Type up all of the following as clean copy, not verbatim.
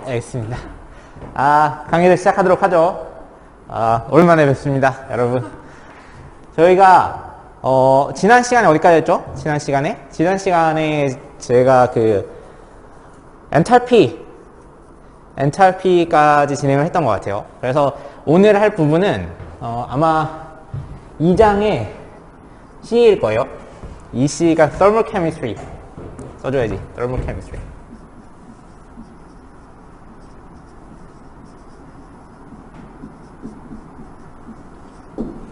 알겠습니다. 강의를 시작하도록 하죠. 오랜만에 뵙습니다, 여러분. 저희가, 지난 시간에 어디까지 했죠? 지난 시간에 제가 엔탈피까지 진행을 했던 것 같아요. 그래서 오늘 할 부분은, 아마 2장의 C일 거예요. 이 C가 Thermal Chemistry. 써줘야지, Thermal Chemistry.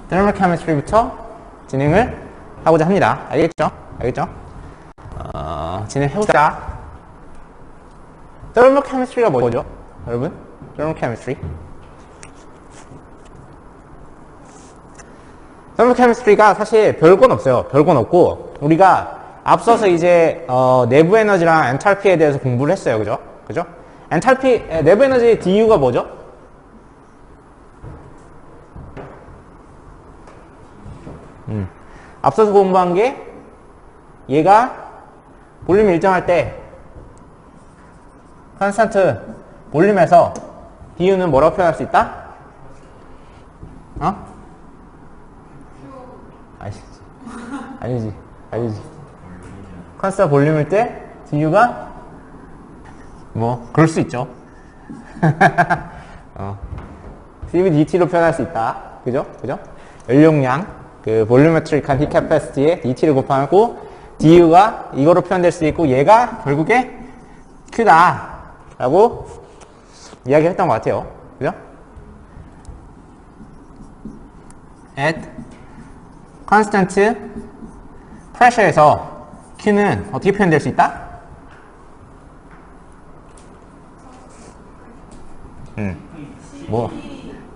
Thermal Chemistry부터 진행을 하고자 합니다. 알겠죠? 진행해보자. Thermal Chemistry가 뭐죠? 여러분? Thermal Chemistry. Thermal Chemistry가 사실 별건 없어요. 별건 없고, 우리가 앞서서 이제, 내부 에너지랑 엔탈피에 대해서 공부를 했어요. 그죠? 내부 에너지 DU가 뭐죠? 앞서서 공부한 게 얘가 볼륨이 일정할 때 컨스턴트 볼륨에서 DU는 뭐라고 표현할 수 있다? 아니지. 컨스턴트 볼륨일 때 DU가 그럴 수 있죠. CVDT로 표현할 수 있다. 그죠? 연료량 볼륨메트릭한 히 캐패시티에 DT를 곱하고 DU가 이거로 표현될 수 있고 얘가 결국에 Q다 라고 이야기했던 것 같아요. 그죠? At constant pressure에서 Q는 어떻게 표현될 수 있다?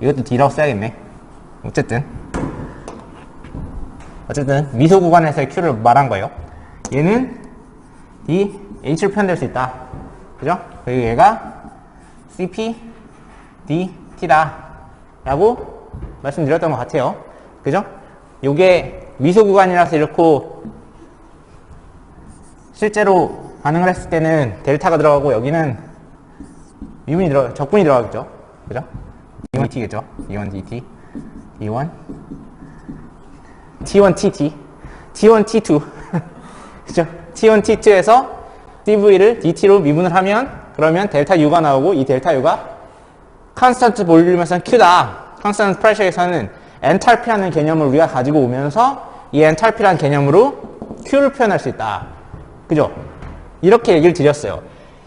이것도 D라고 써야겠네. 어쨌든 미소 구간에서의 Q를 말한 거예요. 얘는 D, H로 표현될 수 있다. 그죠? 그리고 얘가 CP, D, T다 라고 말씀드렸던 것 같아요. 그죠? 요게 미소 구간이라서 이렇고 실제로 반응을 했을 때는 델타가 들어가고 여기는 적분이 들어가겠죠. 그죠? D1 T겠죠. D1 DT, D1 T1 TT, T1 T2 그죠? T1 T2에서 CV를 DT로 미분을 하면 그러면 델타 U가 나오고 이 델타 U가 컨스턴트 볼륨에서는 Q다. 컨스턴트 프레셔에서는 엔탈피라는 개념을 우리가 가지고 오면서 이 엔탈피라는 개념으로 Q를 표현할 수 있다. 그죠? 이렇게 얘기를 드렸어요.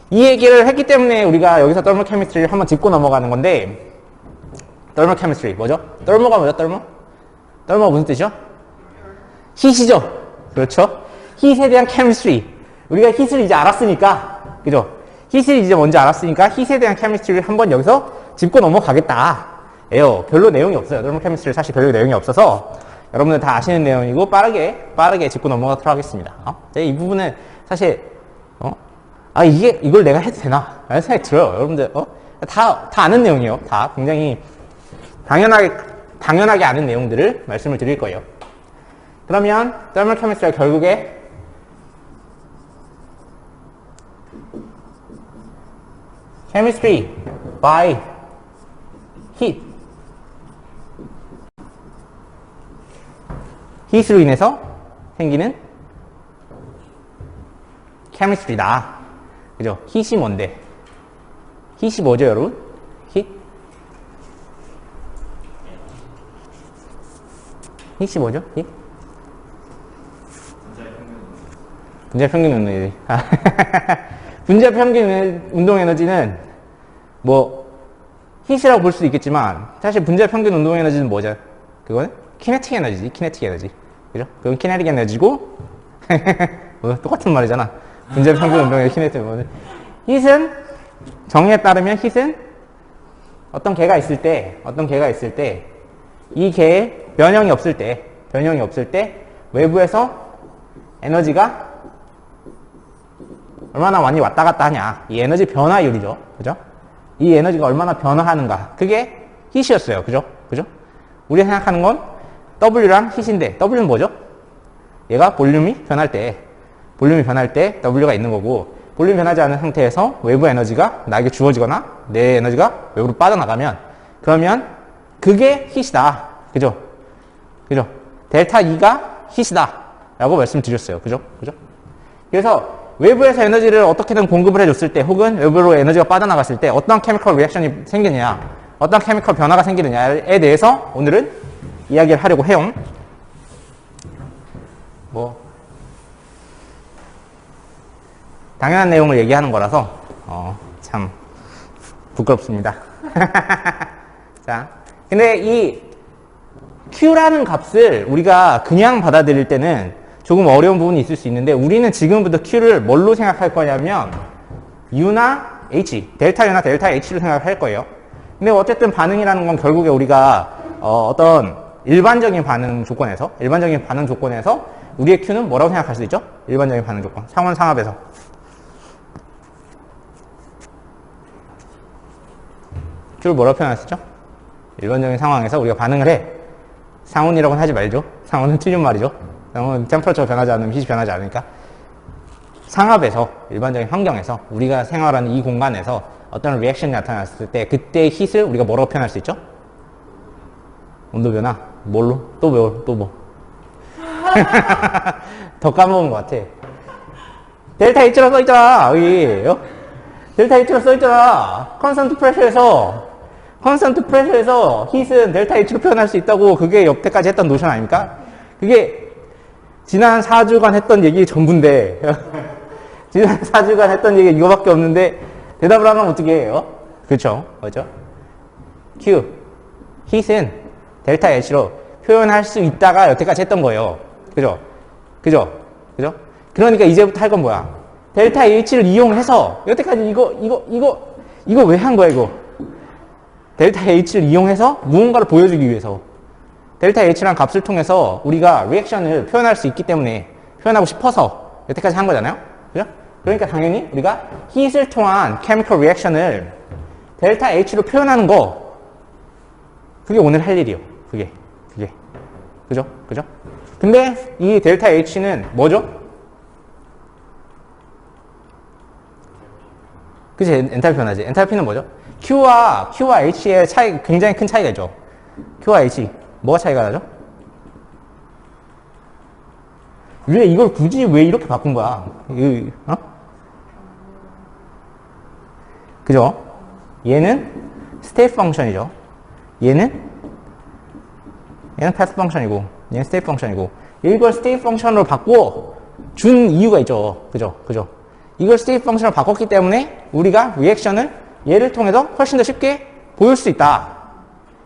이 얘기를 했기 때문에 우리가 여기서 Thermal Chemistry를 한번 짚고 넘어가는 건데 Thermal Chemistry 뭐죠? Thermal가 뭐죠? Thermal 무슨 뜻이죠? 히트죠. 그렇죠? 히트에 대한 케미스트리. 우리가 히트를 이제 알았으니까, 그죠? 히트를 이제 먼저 알았으니까 히트에 대한 케미스트리를 한번 여기서 짚고 넘어가겠다. 별로 내용이 없어요. Thermal Chemistry 사실 별로 내용이 없어서 여러분들 다 아시는 내용이고 빠르게 짚고 넘어가도록 하겠습니다. 이 부분은 사실 이걸 내가 해도 되나? 라는 생각이 들어요. 여러분들 다 아는 내용이에요. 다 굉장히 당연하게 아는 내용들을 말씀을 드릴 거예요. 그러면 Thermal Chemistry가 결국에 Chemistry by Heat 히트로 인해서 생기는 Chemistry다. 그죠? 히트이 뭔데? 히트이 뭐죠, 여러분? 히트이 뭐죠? 분자 평균 운동 에너지. 분자 평균 운동 에너지는 히트라고 볼 수도 있겠지만 사실 분자 평균 운동 에너지는 뭐죠? 그거는 키네틱 에너지지. 그죠? 그건 키네틱 에너지고 똑같은 말이잖아. 분자 평균 운동 에너지 키네틱 에너지. hit은 정의에 따르면 hit은 어떤 개가 있을 때 이 개에 변형이 없을 때 외부에서 에너지가 얼마나 많이 왔다 갔다 하냐. 이 에너지 변화율이죠. 그죠? 이 에너지가 얼마나 변화하는가. 그게 hit이었어요. 그죠? 우리가 생각하는 건 W랑 hit인데, W는 뭐죠? 얘가 볼륨이 변할 때 W가 있는 거고, 볼륨 변하지 않은 상태에서 외부 에너지가 나에게 주어지거나 내 에너지가 외부로 빠져나가면 그러면 그게 힛이다. 그죠? 그죠? 델타 E가 힛이다. 라고 말씀드렸어요. 그죠? 그죠? 그래서 외부에서 에너지를 어떻게든 공급을 해줬을 때 혹은 외부로 에너지가 빠져나갔을 때 어떤 케미컬 리액션이 생기느냐 어떤 케미컬 변화가 생기느냐에 대해서 오늘은 이야기를 하려고 해요. 뭐 당연한 내용을 얘기하는 거라서 참 부끄럽습니다. 자, 근데 이 Q라는 값을 우리가 그냥 받아들일 때는 조금 어려운 부분이 있을 수 있는데 우리는 지금부터 Q를 뭘로 생각할 거냐면 U나 H, 델타 U나 델타 H로 생각할 거예요. 근데 어쨌든 반응이라는 건 결국에 우리가 어떤 일반적인 반응 조건에서 우리의 Q는 뭐라고 생각할 수 있죠? 일반적인 반응 조건, 상원 상압에서 Q를 뭐라고 표현할 수 있죠? 일반적인 상황에서 우리가 반응을 해. 상온이라고는 하지 말죠. 상온은 틀린 말이죠. 상온은 템퍼러처가 변하지 않으면 힛이 변하지 않으니까. 상압에서, 일반적인 환경에서 우리가 생활하는 이 공간에서 어떤 리액션이 나타났을 때 그때의 힛을 우리가 뭐라고 표현할 수 있죠? 온도 변화? 뭘로? 또 뭐? 더 까먹은 것 같아. 델타 H로 써있잖아. 여기. 델타 H로 써있잖아. 컨스턴트 프레셔에서 힛은 델타 H로 표현할 수 있다고 그게 여태까지 했던 노션 아닙니까? 그게 지난 4주간 했던 얘기 전부인데 지난 4주간 했던 얘기 이거밖에 없는데 대답을 하면 어떻게 해요? 그렇죠? 맞죠? Q 힛은 델타 H로 표현할 수 있다가 여태까지 했던 거예요. 그죠? 그러니까 이제부터 할 건 뭐야? 델타 H를 이용해서 여태까지 이거 왜 한 거야 이거? 델타 H를 이용해서 무언가를 보여주기 위해서 델타 H라는 값을 통해서 우리가 리액션을 표현할 수 있기 때문에 표현하고 싶어서 여태까지 한 거잖아요. 그죠? 그러니까 당연히 우리가 힛을 통한 케미컬 리액션을 델타 H로 표현하는 거 그게 오늘 할 일이요. 그게 그죠? 근데 이 델타 H는 뭐죠? 그치? 엔탈피 변화지. 엔탈피는 뭐죠? Q와 H의 차이, 굉장히 큰 차이가 있죠. Q와 H. 뭐가 차이가 나죠? 왜 이걸 굳이 왜 이렇게 바꾼 거야? 그죠? 얘는 스테이트 펑션이죠. 얘는 패스 펑션이고, 얘는 스테이트 펑션이고, 이걸 스테이트 펑션으로 바꿔 준 이유가 있죠. 그죠? 이걸 스테이트 펑션으로 바꿨기 때문에 우리가 리액션을 얘를 통해서 훨씬 더 쉽게 보일 수 있다.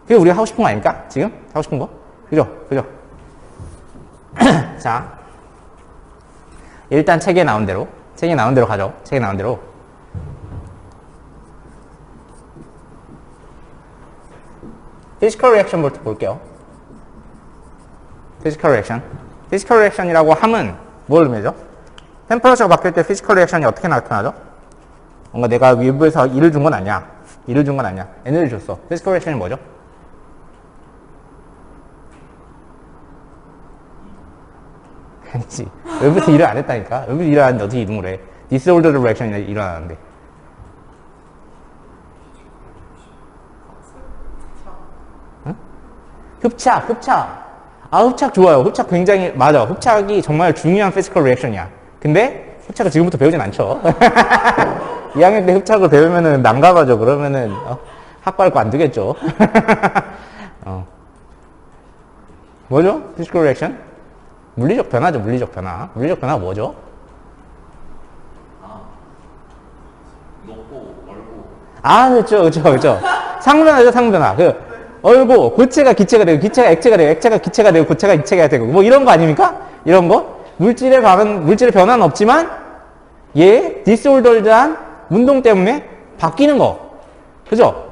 그게 우리가 하고 싶은 거 아닙니까? 지금? 하고 싶은 거? 그죠? 자, 일단 책에 나온 대로 가죠. 책에 나온 대로. 피지컬 리액션부터 볼게요. 피지컬 리액션이라고 함은 뭘 의미하죠? 템퍼러처가 바뀔 때 피지컬 리액션이 어떻게 나타나죠? 뭔가 내가 외부에서 일을 준 건 아니야. 에너지를 줬어. 피지컬 리액션이 뭐죠? 아니지. 외부에서 일을 안 했다니까. 외부에서 일을 안 했는데 어떻게 이동을 해? 디스오더드 리액션이 일어나는데. 응? 흡착. 흡착 좋아요. 흡착 굉장히, 맞아. 흡착이 정말 중요한 피지컬 리액션이야. 근데 흡착을 지금부터 배우진 않죠. 2학년 때 흡착을 배우면은 난감하죠. 그러면은 학과를 관두겠죠. 뭐죠? 피지컬 리액션? 물리적 변화죠. 물리적 변화 뭐죠? 높고 그렇죠. 멀고. 상변화죠. 얼고 고체가 기체가 되고 기체가 액체가 되고 액체가 기체가 되고 고체가 이체가 되고 뭐 이런 거 아닙니까? 이런 거 물질의 변화는 없지만 얘 디스올더드한 운동 때문에 바뀌는 거. 그죠?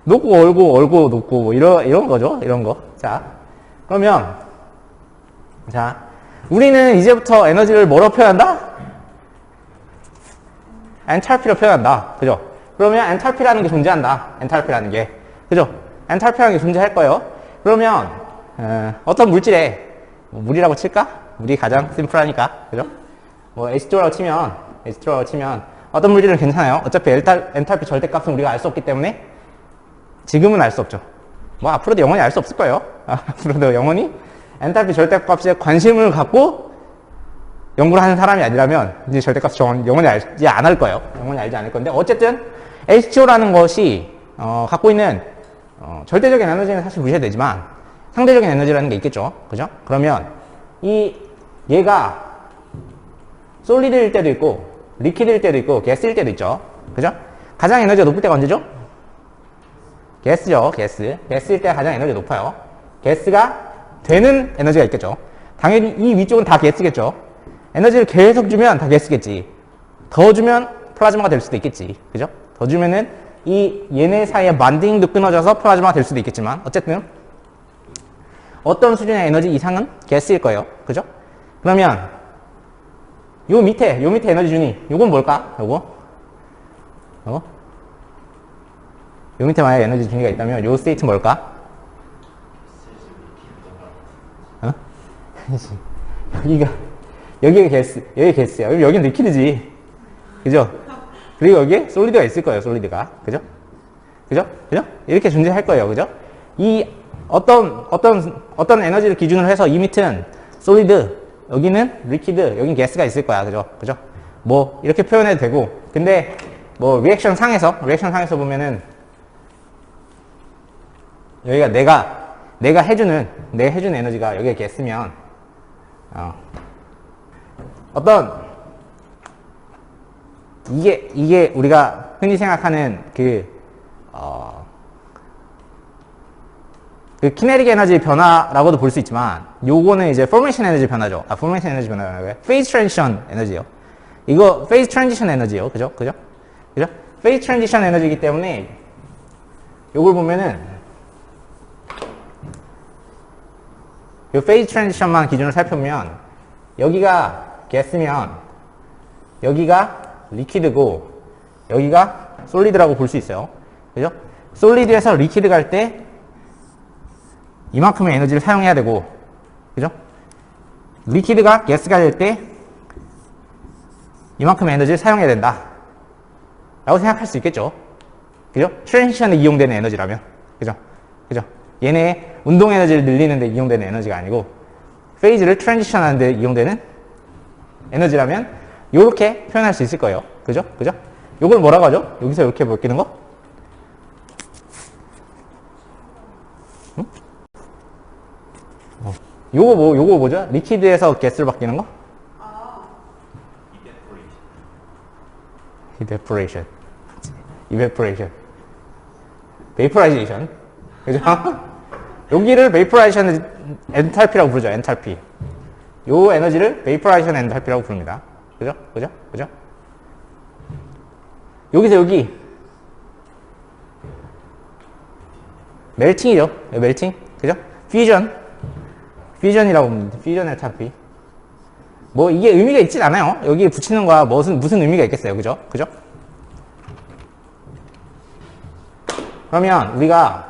녹고 얼고 녹고 뭐 이런 거죠. 이런 거. 자, 그러면 우리는 이제부터 에너지를 뭐로 표현한다? 엔탈피로 표현한다. 그죠? 그러면 엔탈피라는 게 존재한다. 엔탈피라는 게. 그죠? 엔탈피라는 게 존재할 거예요. 그러면 어떤 물질에 물이라고 칠까? 물이 가장 심플하니까. 그죠? 뭐 H2O라고 치면 H2라고 치면 어떤 물질은 괜찮아요. 어차피 엔탈피 절대값은 우리가 알 수 없기 때문에 지금은 알 수 없죠. 뭐 앞으로도 영원히 알 수 없을 거예요. 앞으로도 영원히 엔탈피 절대값에 관심을 갖고 연구를 하는 사람이 아니라면 이제 절대값 영원히 알지 않을 거예요. 영원히 알지 않을 건데 어쨌든 H2O라는 것이 갖고 있는 절대적인 에너지는 사실 무시해도 되지만 상대적인 에너지라는 게 있겠죠. 그죠? 그러면 얘가 솔리드일 때도 있고 리퀴드일 때도 있고 가스일 때도 있죠. 그죠? 가장 에너지가 높을 때가 언제죠? 가스죠. 가스일 때 가장 에너지가 높아요. 가스가 되는 에너지가 있겠죠. 당연히 이 위쪽은 다 가스겠죠. 에너지를 계속 주면 다 가스겠지. 더 주면 플라즈마가 될 수도 있겠지. 그죠? 더 주면은 얘네 사이의 반딩도 끊어져서 플라즈마가 될 수도 있겠지만 어쨌든 어떤 수준의 에너지 이상은 가스일 거예요. 그죠? 그러면 요 밑에 에너지 준위 요건 뭘까? 요 밑에 만약에 에너지 준위가 있다면 요 스테이트 뭘까? 여기가 가스, 여기 가스야. 그럼 여긴 리퀴드지. 그죠? 그리고 여기에 솔리드가 있을 거예요, 솔리드가. 그죠? 이렇게 존재할 거예요. 그죠? 어떤 에너지를 기준으로 해서 이 밑은 솔리드, 여기는 리퀴드, 여긴 가스가 있을 거야. 그죠? 뭐, 이렇게 표현해도 되고. 근데, 뭐, 리액션 상에서 보면은, 여기가 내가 해주는 에너지가 여기에 가스면, 이게 우리가 흔히 생각하는 그 키네틱 에너지 변화라고도 볼 수 있지만, 요거는 이제 포메이션 에너지 변화죠. 포메이션 에너지 변화라고요. 페이즈 트랜지션 에너지요. 이거 페이즈 트랜지션 에너지요. 그죠? 페이즈 트랜지션 에너지이기 때문에, 요걸 보면은, 요 페이즈 트랜지션만 기준으로 살펴보면, 여기가 가스면, 여기가 리퀴드고, 여기가 솔리드라고 볼 수 있어요. 그죠? 솔리드에서 리퀴드 갈 때, 이만큼의 에너지를 사용해야 되고, 그죠? 리퀴드가 가스가 될 때, 이만큼의 에너지를 사용해야 된다. 라고 생각할 수 있겠죠? 그죠? 트랜지션에 이용되는 에너지라면. 그죠? 얘네 운동 에너지를 늘리는 데 이용되는 에너지가 아니고, 페이즈를 트랜지션 하는 데 이용되는 에너지라면, 요렇게 표현할 수 있을 거예요. 그죠? 요걸 뭐라고 하죠? 여기서 이렇게 바뀌는 거? 응? 요거 뭐죠? 리퀴드에서 가스로 바뀌는 거? evaporation. vaporization. 그죠? 여기를 vaporization 엔탈피라고 부르죠. 엔탈피. 요 에너지를 vaporization 엔탈피라고 부릅니다. 그죠? 여기서 여기 멜팅이죠. 멜팅. 그죠? 퓨전이라고 부릅니다. 퓨전 엔탈피. 뭐 이게 의미가 있진 않아요. 여기 붙이는 거야 무슨 의미가 있겠어요. 그죠? 그러면 우리가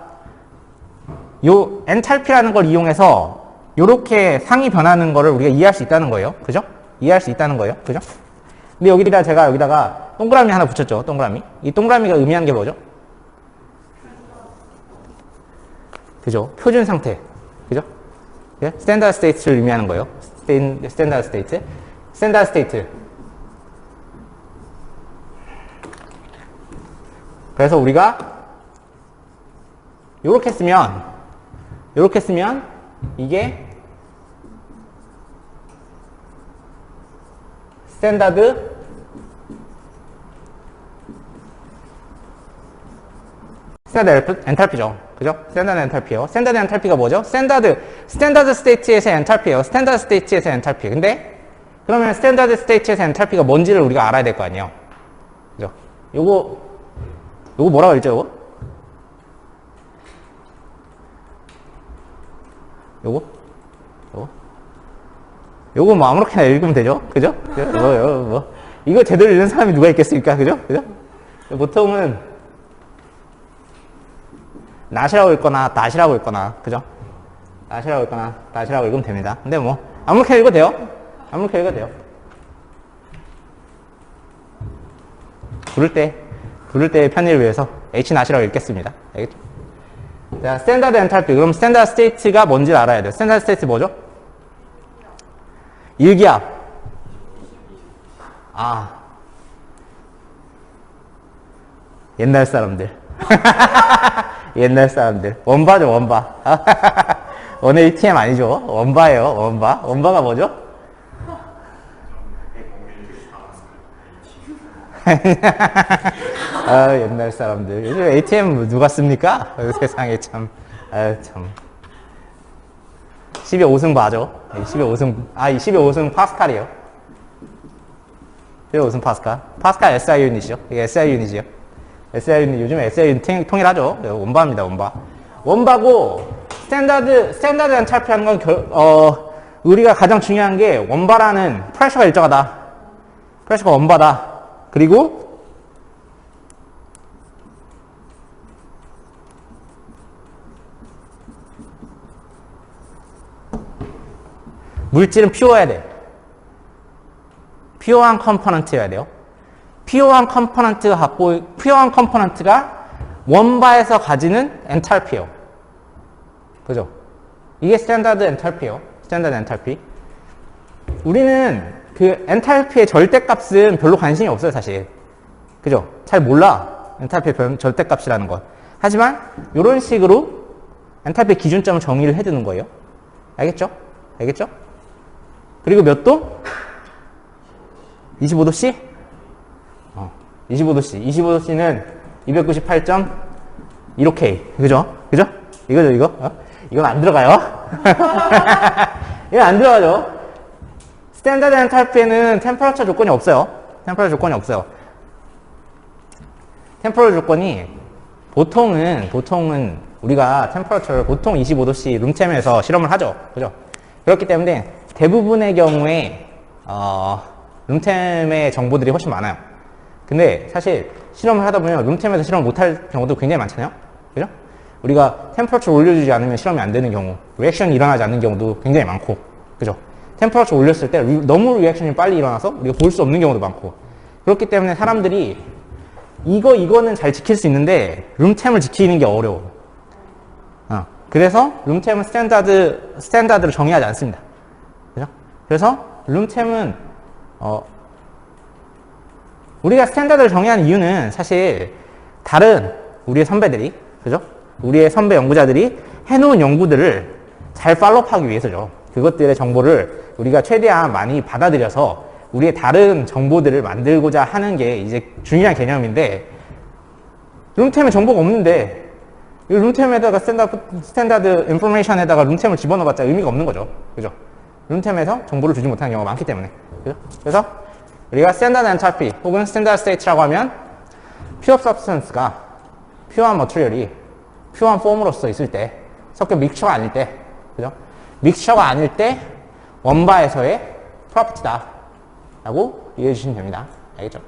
요 엔탈피라는 걸 이용해서 요렇게 상이 변하는 거를 우리가 이해할 수 있다는 거예요. 그죠? 근데 제가 여기다가 동그라미 하나 붙였죠. 동그라미. 이 동그라미가 의미하는 게 뭐죠? 그죠? 표준 상태. 그죠? 스탠다드 스테이트를 의미하는 거예요. 스탠다드 스테이트. 그래서 우리가 요렇게 쓰면 이게 스탠다드 엔탈피죠. 그죠? 스탠다드 엔탈피예요. 스탠다드 엔탈피가 뭐죠? 스탠다드 스테이트에서의 엔탈피예요. 스탠다드 스테이트에서의 엔탈피. 근데 그러면 스탠다드 스테이트에서의 엔탈피가 뭔지를 우리가 알아야 될 거 아니에요. 그죠? 요거 뭐라고 했죠? 요거 뭐 아무렇게나 읽으면 되죠? 그죠? 이거 제대로 읽는 사람이 누가 있겠습니까? 그죠? 보통은 not이라고 읽거나 that이라고 읽거나, 그죠? not이라고 읽거나 that이라고 읽으면 됩니다. 근데 뭐 아무렇게나 읽어도 돼요. 부를 때의 편의를 위해서 H 낫이라고 읽겠습니다. 알겠죠? 자, 스탠다드 엔탈피. 그럼 스탠다드 스테이트가 뭔지 알아야 돼요. 스탠다드 스테이트 뭐죠? 일기압. 아. 옛날 사람들. 옛날 사람들. 원바죠, 원바. 원 ATM 아니죠? 원바예요, 원바. 원바가 뭐죠? 아, 옛날 사람들. 요즘 ATM 누가 씁니까? 세상에 참. 아유, 참. 10의 5승 봐죠? 10의 5승, 이 10의 5승 파스칼이요. 10의 5승 파스칼. 파스칼 SI 유닛이죠. 이게 SI 유닛이요. SI 유닛, 요즘 SI 유닛 통일하죠. 원바입니다, 원바. 원바고, 스탠다드 엔탈피 하는 건, 우리가 가장 중요한 게, 원바라는 프레셔가 일정하다. 프레셔가 원바다. 그리고, 물질은 퓨어해야 돼. 퓨어한 컴포넌트여야 돼요. 퓨어한 컴포넌트가 원바에서 가지는 엔탈피예요. 그죠? 이게 스탠다드 엔탈피예요. 스탠다드 엔탈피. 우리는 그 엔탈피의 절대값은 별로 관심이 없어요, 사실. 그죠? 잘 몰라. 엔탈피의 절대값이라는 것. 하지만 이런 식으로 엔탈피 기준점을 정의를 해두는 거예요. 알겠죠? 알겠죠? 그리고 몇 도? 25도씨? 25도씨. 25도씨는 298.15K. 그죠? 그죠? 이거죠, 이거? 이건 안 들어가요? 이건 안 들어가죠? 스탠다드 엔탈피에는 템퍼러처 조건이 없어요. 템퍼러처 조건이 없어요. 템퍼러처 조건이 보통은 우리가 템퍼러처를 보통 25도씨 룸템에서 실험을 하죠. 그죠? 그렇기 때문에 대부분의 경우에 룸템의 정보들이 훨씬 많아요. 근데 사실 실험을 하다 보면 룸템에서 실험을 못할 경우도 굉장히 많잖아요. 그죠? 우리가 템퍼러처 올려주지 않으면 실험이 안 되는 경우, 리액션이 일어나지 않는 경우도 굉장히 많고, 그죠? 템퍼러처 올렸을 때 너무 리액션이 빨리 일어나서 우리가 볼 수 없는 경우도 많고, 그렇기 때문에 사람들이 이거는 잘 지킬 수 있는데 룸템을 지키는 게 어려워. 그래서 룸템은 스탠다드를 정의하지 않습니다. 그죠? 그래서 룸템은 우리가 스탠다드를 정의하는 이유는 사실 다른 우리의 선배들이, 그죠? 우리의 선배 연구자들이 해놓은 연구들을 잘 팔로우하기 위해서죠. 그것들의 정보를 우리가 최대한 많이 받아들여서 우리의 다른 정보들을 만들고자 하는 게 이제 중요한 개념인데, 룸템에 정보가 없는데 이 룸템에다가 스탠다드 인포메이션에다가 룸템을 집어넣어봤자 의미가 없는 거죠. 그죠? 룸템에서 정보를 주지 못하는 경우가 많기 때문에. 그죠? 그래서 우리가 스탠다드 엔탈피 혹은 스탠다드 스테이트라고 하면 퓨어 서브스턴스가 퓨어한 머티리얼이 퓨어한 폼으로서 있을 때, 섞여 믹처가 아닐 때, 그죠? 믹처가 아닐 때 원바에서의 프로퍼티다 라고 이해해 주시면 됩니다. 알겠죠?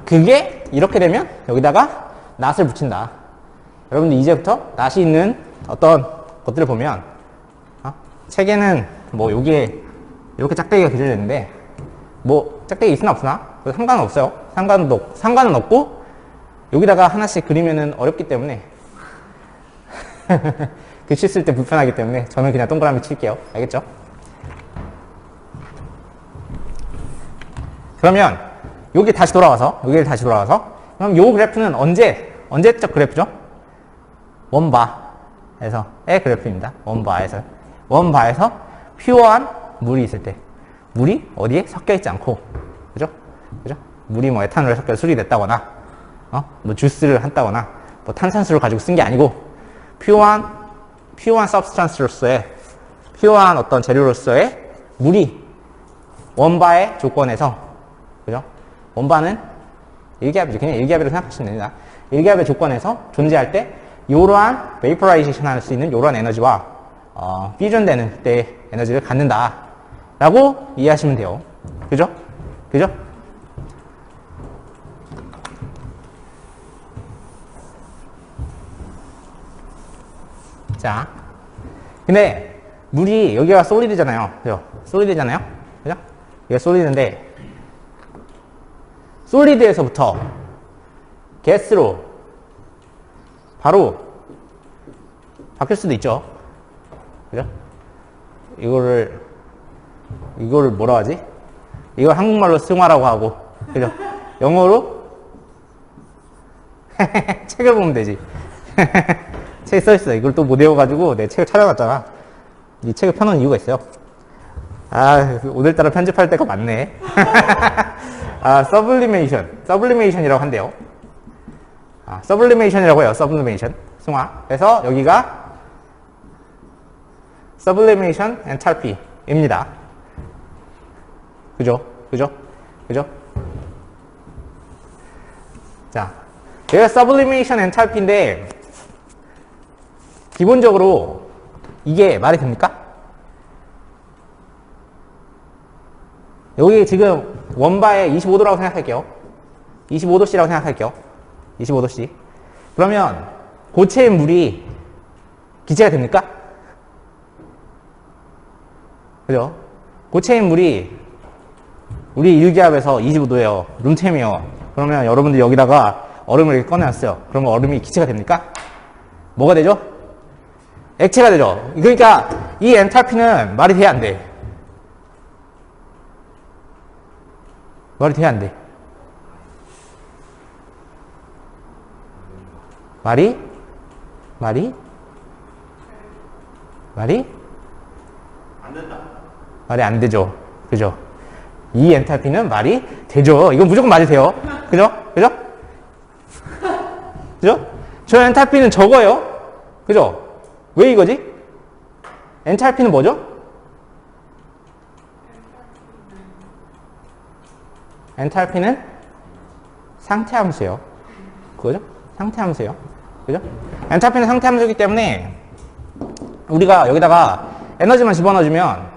그게 이렇게 되면 여기다가 낫을 붙인다. 여러분들 이제부터 낫이 있는 어떤 것들을 보면 책에는 뭐 여기에 이렇게 짝대기가 그려졌는데 뭐 짝대기 있으나 없으나 상관은 없어요. 상관은 없고 여기다가 하나씩 그리면은 어렵기 때문에 글씨 쓸 때 불편하기 때문에 저는 그냥 동그라미 칠게요. 알겠죠? 그러면 여기 다시 돌아와서 그럼 요 그래프는 언제적 그래프죠? 원바에서의 그래프입니다. 원바에서 퓨어한 물이 있을 때, 물이 어디에 섞여 있지 않고, 그죠? 물이 뭐 에탄올에 섞여 수리됐다거나, 뭐 주스를 한다거나, 뭐 탄산수를 가지고 쓴 게 아니고, 퓨어한 서브스탄스로서의, 퓨어한 어떤 재료로서의 물이 원바의 조건에서, 그죠? 원바는 일기압이죠. 그냥 일기압이라고 생각하시면 됩니다. 일기압의 조건에서 존재할 때 이러한 베이퍼라이제이션 할 수 있는 이러한 에너지와 퓨전되는 때의 에너지를 갖는다 라고 이해하시면 돼요. 그죠? 자, 근데 물이 여기가 솔리드잖아요. 그죠? 솔리드잖아요. 그죠? 여기가 솔리드인데 솔리드에서부터 가스로 바로 바뀔 수도 있죠. 그죠? 이거를 뭐라 하지? 이걸 한국말로 승화라고 하고, 그죠? 영어로 책을 보면 되지. 책에 써있어. 이걸 또 못 외워가지고 내 책을 찾아봤잖아. 이 책을 펴놓은 이유가 있어요. 아, 오늘따라 편집할 때가 많네. 아, 서블리메이션이라고 한대요. 아, 서블리메이션이라고 해요. 서블리메이션. 승화. 그래서 여기가 서블리메이션 엔탈피입니다. 그죠? 자, 여기가 서블리메이션 엔탈피인데 기본적으로 이게 말이 됩니까? 여기 지금 원바에 25도라고 생각할게요. 25도씨라고 생각할게요. 25도씨. 그러면 고체의 물이 기체가 됩니까? 그죠? 고체의 물이 우리 일기압에서 25도예요. 룸템이요. 그러면 여러분들 여기다가 얼음을 이렇게 꺼내놨어요. 그러면 얼음이 기체가 됩니까? 뭐가 되죠? 액체가 되죠. 그러니까 이 엔탈피는 말이 돼야 안 돼. 말이 돼야 안 돼. 말이 안 된다. 말이 안 되죠. 그죠? 이 엔탈피는 말이 되죠. 이건 무조건 말이 돼요. 그죠? 저 엔탈피는 적어요. 그죠? 왜 이거지? 엔탈피는 뭐죠? 엔탈피는 상태함수예요. 그거죠? 상태함수예요. 그죠? 엔탈피는 상태함수이기 때문에 우리가 여기다가 에너지만 집어넣어주면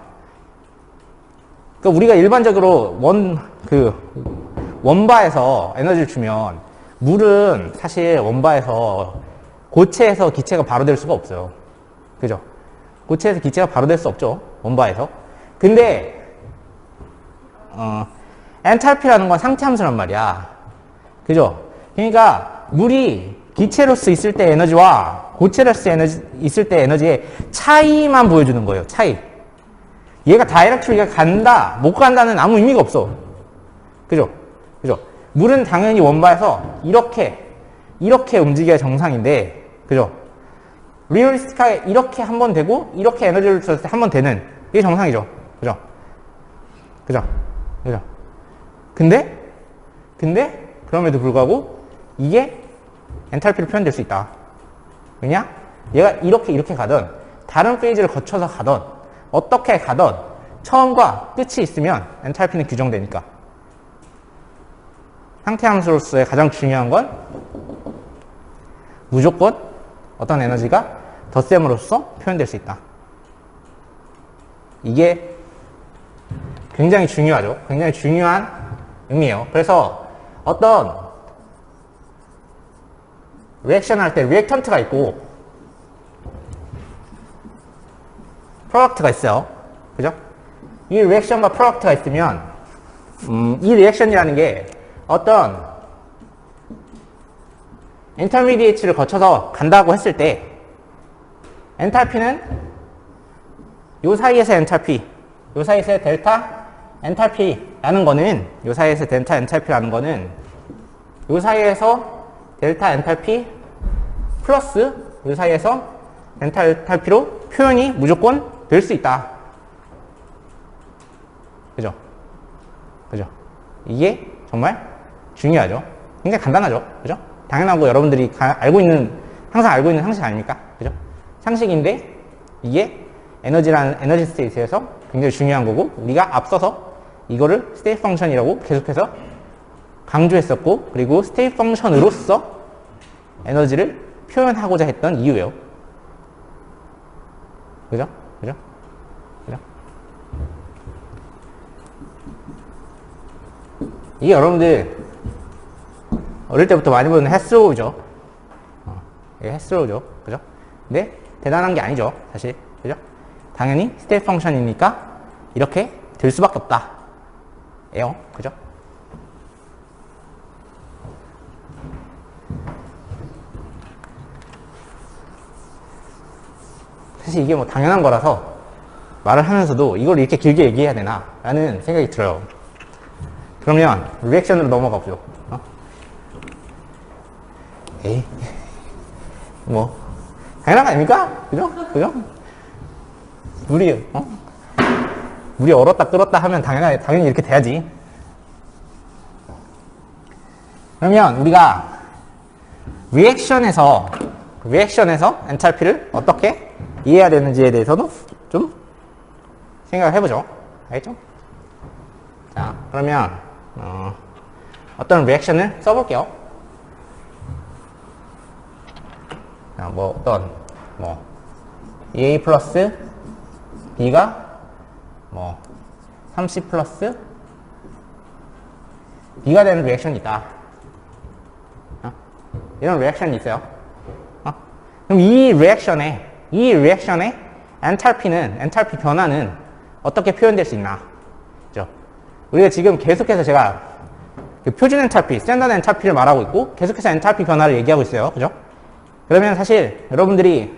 우리가 일반적으로 원바에서 에너지를 주면 물은 사실 원바에서 고체에서 기체가 바로 될 수가 없어요. 그죠? 고체에서 기체가 바로 될 수 없죠. 원바에서. 근데 엔탈피라는 건 상태함수란 말이야. 그죠? 그러니까 물이 기체로서 있을 때 에너지와 고체로서 있을 때 에너지의 차이만 보여주는 거예요. 차이. 얘가 다이렉트로 간다, 못 간다는 아무 의미가 없어. 그죠? 물은 당연히 원바에서 이렇게 움직여야 정상인데, 그죠? 리얼리스틱하게 이렇게 한 번 되고, 이렇게 에너지를 줬을 때 한 번 되는, 이게 정상이죠. 그죠? 근데 그럼에도 불구하고 이게 엔탈피로 표현될 수 있다. 왜냐? 얘가 이렇게 가든 다른 페이지를 거쳐서 가든 어떻게 가든 처음과 끝이 있으면 엔탈피는 규정되니까. 상태함수로서의 가장 중요한 건 무조건 어떤 에너지가 덧셈으로써 표현될 수 있다. 이게 굉장히 중요하죠. 굉장히 중요한 의미예요. 그래서 어떤 리액션 할 때 리액턴트가 있고 프로덕트가 있어요. 그죠? 이 리액션과 프로덕트가 있으면 이 리액션이라는 게 어떤 인터미디에이트를 거쳐서 간다고 했을 때 엔탈피는 요 사이에서 엔탈피, 요 사이에서 델타 엔탈피라는 거는 요 사이에서 델타 엔탈피라는 거는 요 사이에서 델타 엔탈피 플러스 요 사이에서 델타 엔탈피로 표현이 무조건 될 수 있다. 그죠? 이게 정말 중요하죠. 굉장히 간단하죠. 그죠? 당연하고 여러분들이 항상 알고 있는 상식 아닙니까? 그죠? 상식인데 이게 에너지 스테이트에서 굉장히 중요한 거고 우리가 앞서서 이거를 스테이트 펑션이라고 계속해서 강조했었고 그리고 스테이트 펑션으로서 에너지를 표현하고자 했던 이유예요. 그죠? 이게 여러분들 어릴 때부터 많이 보는 헬스로우죠. 이게 헬스로우죠. 그죠? 근데 대단한 게 아니죠. 사실. 그죠? 당연히 스테이트 펑션이니까 이렇게 될 수밖에 없다. 에요. 그죠? 사실 이게 뭐 당연한 거라서 말을 하면서도 이걸 이렇게 길게 얘기해야 되나 라는 생각이 들어요. 그러면 리액션으로 넘어가 보죠. 에이, 뭐 당연한 거 아닙니까? 그죠? 그죠? 물이 얼었다 끓었다 하면 당연히 이렇게 돼야지. 그러면 우리가 리액션에서 엔탈피를 어떻게 이해해야 되는지에 대해서도 좀 생각을 해보죠. 알겠죠? 자, 그러면 어떤 리액션을 써볼게요. 자, EA 플러스 B가 30 플러스 B가 되는 리액션이 있다. 이런 리액션이 있어요. 그럼 이 리액션의 엔탈피 변화는 어떻게 표현될 수 있나? 그죠? 우리가 지금 계속해서 제가 그 표준 엔탈피, 스탠다드 엔탈피를 말하고 있고, 계속해서 엔탈피 변화를 얘기하고 있어요. 그죠? 그러면 사실 여러분들이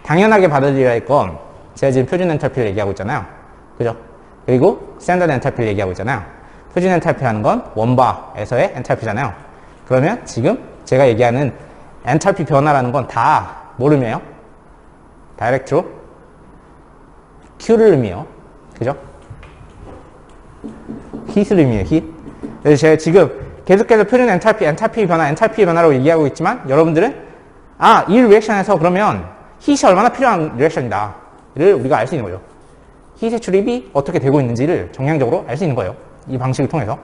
당연하게 받아들여야 할 건 제가 지금 표준 엔탈피를 얘기하고 있잖아요. 그죠? 그리고 스탠다드 엔탈피를 얘기하고 있잖아요. 표준 엔탈피라는 건 원바에서의 엔탈피잖아요. 그러면 지금 제가 얘기하는 엔탈피 변화라는 건 다 뭐를 의미해요? 다이렉트로 Q를 의미해요. 그죠? hit을 의미해요. hit. 그래서 제가 지금 계속해서 표준 엔탈피 변화라고 얘기하고 있지만 여러분들은 이 리액션에서 그러면 hit이 얼마나 필요한 리액션이다 를 우리가 알 수 있는 거죠. hit의 출입이 어떻게 되고 있는지를 정량적으로 알 수 있는 거예요. 이 방식을 통해서.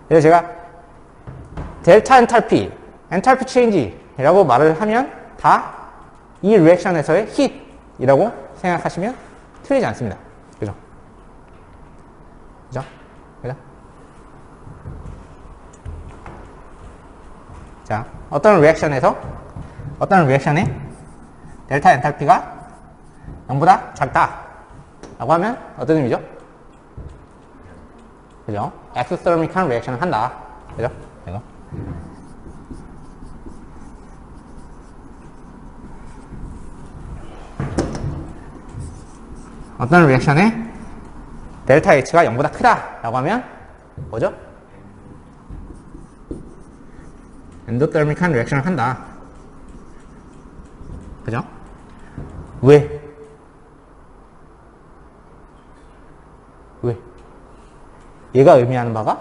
그래서 제가 델타 엔탈피 체인지라고 말을 하면 다 이 리액션에서의 hit이라고 생각하시면 틀리지 않습니다. 그죠? 그죠? 그죠? 자, 어떤 리액션에 델타 엔탈피가 0보다 작다 라고 하면 어떤 의미죠? 그죠? 엑소스터미컬 리액션을 한다. 그죠? 이거. 어떤 리액션에 델타 H가 0보다 크다 라고 하면 뭐죠? 엔도더미컬 리액션을 한다. 그죠? 왜? 얘가 의미하는 바가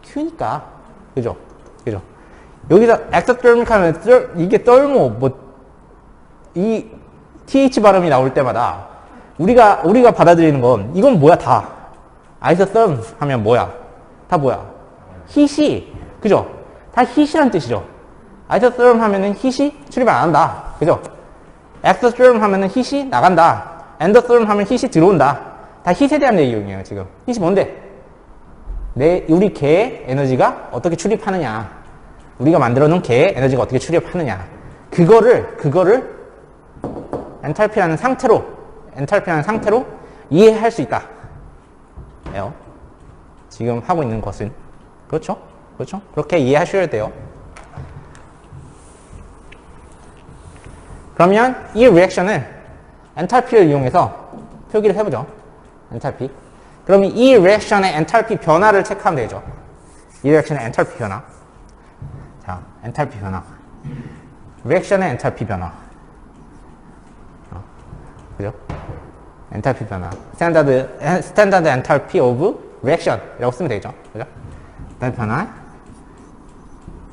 Q니까. 그죠? 그죠? 여기서 엑소더미컬 이게 이 TH 발음이 나올 때마다 우리가 받아들이는 건 이건 뭐야 다 아이소썸 하면 뭐야 다 뭐야 hit이 그죠 다 hit이란 뜻이죠. 아이소썸 하면은 hit이 출입 안 한다. 그죠? 엑소썸 하면은 hit이 나간다. 엔더썸 하면 hit이 들어온다. 다 hit에 대한 내용이에요. 지금 hit이 뭔데? 우리 개의 에너지가 어떻게 출입하느냐, 우리가 만들어 놓은 개의 에너지가 어떻게 출입하느냐, 그거를 엔탈피라는 상태로 이해할 수 있다. 예요. 지금 하고 있는 것은. 그렇죠? 그렇죠? 그렇게 이해하셔야 돼요. 그러면 이 리액션을 엔탈피를 이용해서 표기를 해보죠. 엔탈피. 그럼 이 리액션의 엔탈피 변화를 체크하면 되죠. 이 리액션의 엔탈피 변화. 자, 엔탈피 변화. 리액션의 엔탈피 변화. 그죠? 엔탈피 변화. 스탠다드 엔탈피 오브 리액션 이라고 쓰면 되죠. 그죠? 엔탈피 변화.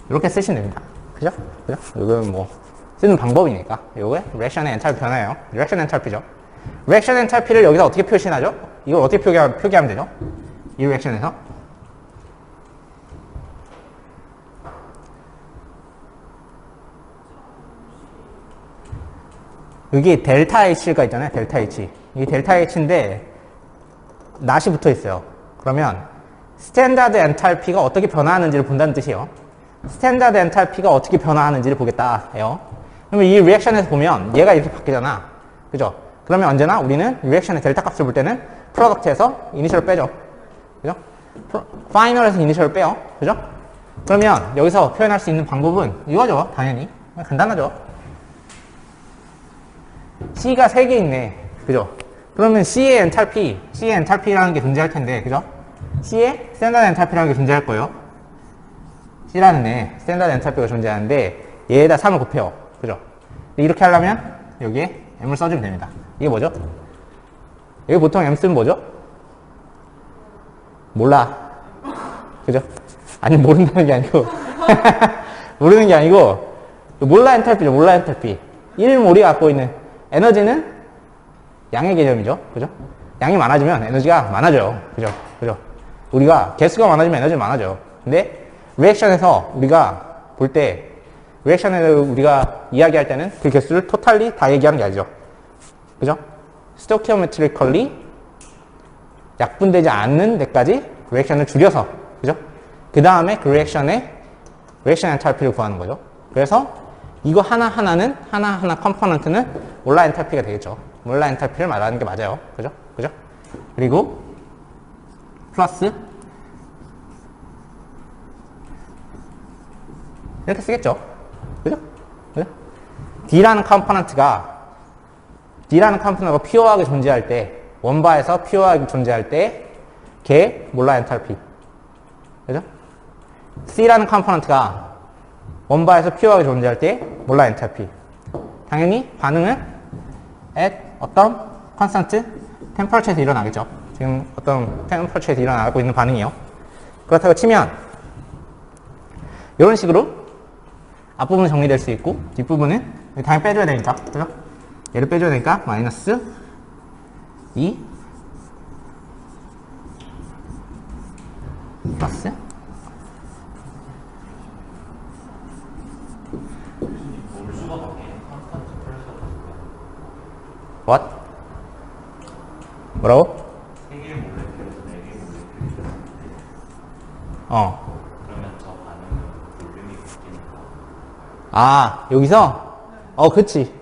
이렇게 쓰시면 됩니다. 그죠? 그죠? 이건 뭐 쓰는 방법이니까. 이게 리액션의 엔탈피 변화예요. 리액션 엔탈피죠. 리액션 엔탈피를 여기서 어떻게 표시하죠? 이걸 어떻게 표기하면 되죠? 이 리액션에서 여기 델타 H가 있잖아요. 델타 H. 이 델타 H인데 낫이 붙어 있어요. 그러면 스탠다드 엔탈피가 어떻게 변화하는지를 본다는 뜻이에요. 스탠다드 엔탈피가 어떻게 변화하는지를 보겠다예요. 그러면 이 리액션에서 보면 얘가 이렇게 바뀌잖아. 그죠? 그러면 언제나 우리는 리액션의 델타 값을 볼 때는 프로덕트에서 이니셜을 빼죠. 그죠? 파이널에서 이니셜을 빼요. 그죠? 그러면 여기서 표현할 수 있는 방법은 이거죠. 당연히. 간단하죠. C가 3개 있네. 그죠? 그러면 C의 엔탈피라는 게 존재할 텐데, 그죠? C의 스탠다드 엔탈피라는 게 존재할 거예요. C라는 애, 스탠다드 엔탈피가 존재하는데, 얘에다 3을 곱해요. 그죠? 이렇게 하려면, 여기에 M을 써주면 됩니다. 이게 뭐죠? 여기 보통 M 쓰면 뭐죠? 몰라. 그죠? 아니, 모른다는 게 아니고, 모르는 게 아니고, 몰라 엔탈피죠, 몰라 엔탈피. 1몰이 갖고 있는 에너지는 양의 개념이죠. 그죠? 양이 많아지면 에너지가 많아져요. 그죠? 그죠? 우리가 개수가 많아지면 에너지가 많아져요. 근데 리액션에서 우리가 볼 때 리액션에서 우리가 이야기할 때는 그 개수를 토탈리 다 얘기하는 게 아니죠. 그죠? 스토키오메트리컬리 약분되지 않는 데까지 리액션을 줄여서, 그죠? 그 다음에 그 리액션의 리액션 엔탈피를 구하는 거죠. 그래서 이거 하나하나는, 하나하나 컴포넌트는 몰라 엔탈피가 되겠죠. 몰라 엔탈피를 말하는 게 맞아요. 그죠? 그죠? 그리고 플러스 이렇게 쓰겠죠. 그죠? 그죠? D라는 컴포넌트가 퓨어하게 존재할 때, 원바에서 퓨어하게 존재할 때, 걔 몰라 엔탈피. 그죠? C라는 컴포넌트가 원바에서 퓨어하게 존재할 때, 몰라 엔탈피. 당연히 반응은 at 어떤 컨스턴트 템퍼러처에서 일어나겠죠. 지금 어떤 템퍼러처에서 일어나고 있는 반응이에요. 그렇다고 치면 이런 식으로 앞부분은 정리될 수 있고 뒷부분은 당연히 빼줘야 되니까, 그죠? 얘를 빼줘야 되니까 마이너스 2 플러스 what? 뭐라고? 3개의 몰레큐에서 4개의 몰레큐. 그러면 저 반응은 볼륨이 바뀌니까. 여기서? 그치.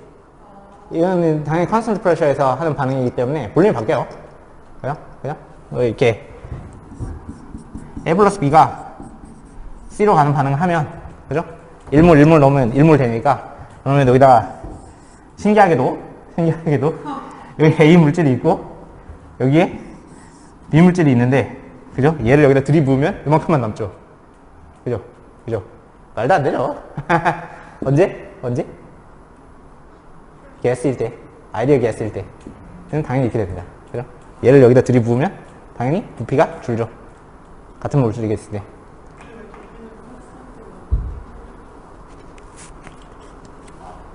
이거는 당연히 컨스턴트 프레셔에서 하는 반응이기 때문에 볼륨이 바뀌어요. 그죠? 그죠? 이렇게 A 플러스 B가 C로 가는 반응을 하면, 그죠? 1몰, 1몰 넣으면 1몰 되니까, 그러면 여기다가 신기하게도 여기 A 물질이 있고 여기에 B 물질이 있는데, 그죠? 얘를 여기다 들이부으면 이만큼만 남죠. 그죠? 그죠? 말도 안 되죠? 언제? 가스일 때, 아이디어 가스일 때는 당연히 이렇게 됩니다. 그죠? 얘를 여기다 들이부으면 당연히 부피가 줄죠. 같은 물질이 있을 때.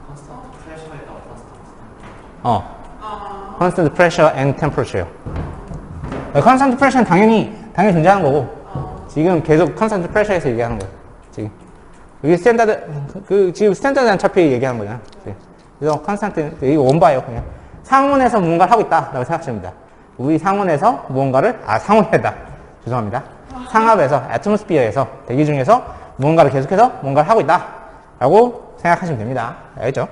컨스턴트 프레셔에다가 constant pressure and temperature요. constant pressure는 당연히 존재하는 거고, 지금 계속 constant pressure에서 얘기하는 거예요. 지금 여기 스탠다드, 지금 스탠다드 엔탈피 얘기하는 거잖아. 그래서 constant, 이거 원바예요. 그냥 상온에서 무언가를 하고 있다라고 생각하시면 됩니다. 우리 상온에서 무언가를, 상온에다, 죄송합니다. 상압에서, 애트모스피어에서, 대기 중에서 무언가를 계속해서 뭔가를 하고 있다라고 생각하시면 됩니다. 알겠죠?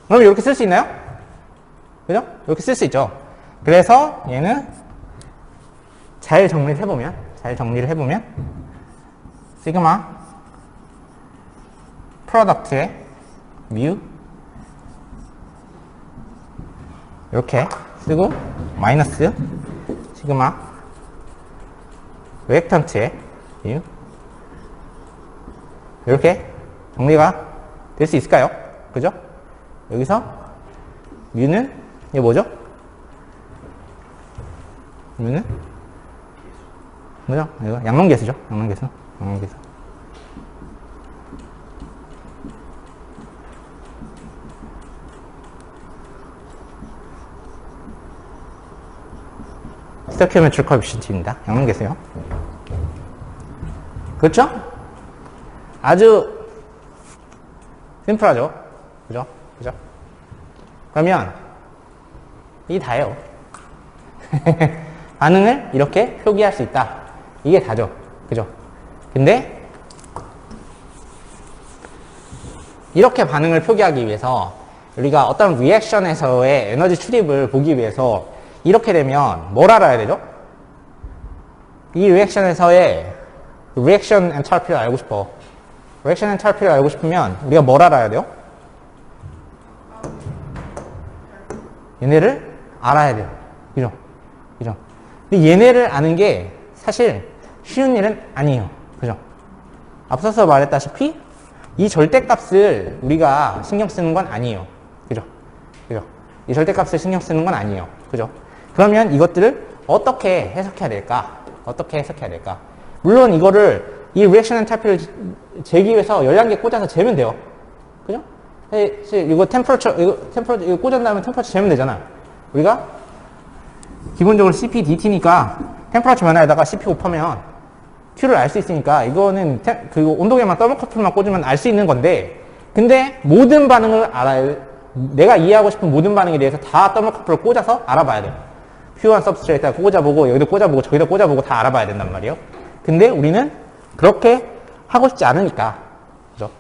그럼 이렇게 쓸 수 있나요? 그죠? 이렇게 쓸 수 있죠. 그래서 얘는 잘 정리를 해보면 시그마 프로덕트의 뮤 이렇게 쓰고 마이너스 시그마 리액턴트의 뮤 이렇게 정리가 될 수 있을까요? 그죠? 여기서 뮤는 이게 뭐죠? 뮤는 뭐죠? 이거 양론계수죠. 양론계수. 스토키오메트릭 코에피션트입니다. 양론계수요. 그렇죠? 아주 심플하죠. 그죠? 그러면 이게 다예요. 반응을 이렇게 표기할 수 있다. 이게 다죠. 그죠? 근데 이렇게 반응을 표기하기 위해서 우리가 어떤 리액션에서의 에너지 출입을 보기 위해서 이렇게 되면 뭘 알아야 되죠? 이 리액션에서의 리액션 엔탈피를 알고 싶어. 리액션 엔탈피를 알고 싶으면 우리가 뭘 알아야 돼요? 얘네를 알아야 돼요. 그죠? 그죠? 근데 얘네를 아는 게 사실 쉬운 일은 아니에요. 그죠? 앞서서 말했다시피 이 절대값을 우리가 신경 쓰는 건 아니에요. 그죠? 그죠? 이 절대값을 신경 쓰는 건 아니에요. 그죠? 그러면 이것들을 어떻게 해석해야 될까? 어떻게 해석해야 될까? 물론 이거를 이 리액션 엔탈피를 재기 위해서 열량계 꽂아서 재면 돼요. 그죠? 사실 이거 이거 꽂은 다음에 템퍼처 재면 되잖아. 우리가 기본적으로 CP DT니까 템퍼처 변화에다가 CP 곱하면 Q를 알 수 있으니까 이거는 그 온도계만 더모커플만 꽂으면 알 수 있는 건데, 근데 모든 반응을 알아야, 내가 이해하고 싶은 모든 반응에 대해서 다 더모커플을 꽂아서 알아봐야 돼요. 퓨어한 서브스트레이트에 꽂아보고 여기도 꽂아보고 저기도 꽂아보고 다 알아봐야 된단 말이에요. 근데 우리는 그렇게 하고 싶지 않으니까, 그죠?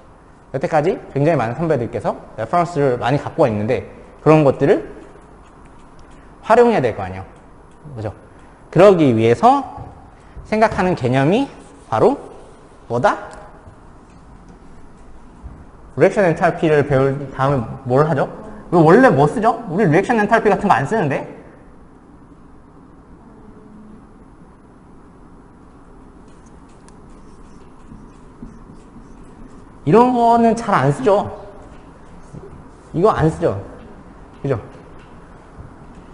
여태까지 굉장히 많은 선배들께서 레퍼런스를 많이 갖고 와 있는데 그런 것들을 활용해야 될 거 아니에요. 그죠? 그러기 위해서 생각하는 개념이 바로 뭐다? 리액션 엔탈피를 배울 다음에 뭘 하죠? 원래 뭐 쓰죠? 우리 리액션 엔탈피 같은 거 안 쓰는데? 이런 거는 잘 안 쓰죠. 이거 안 쓰죠. 그죠?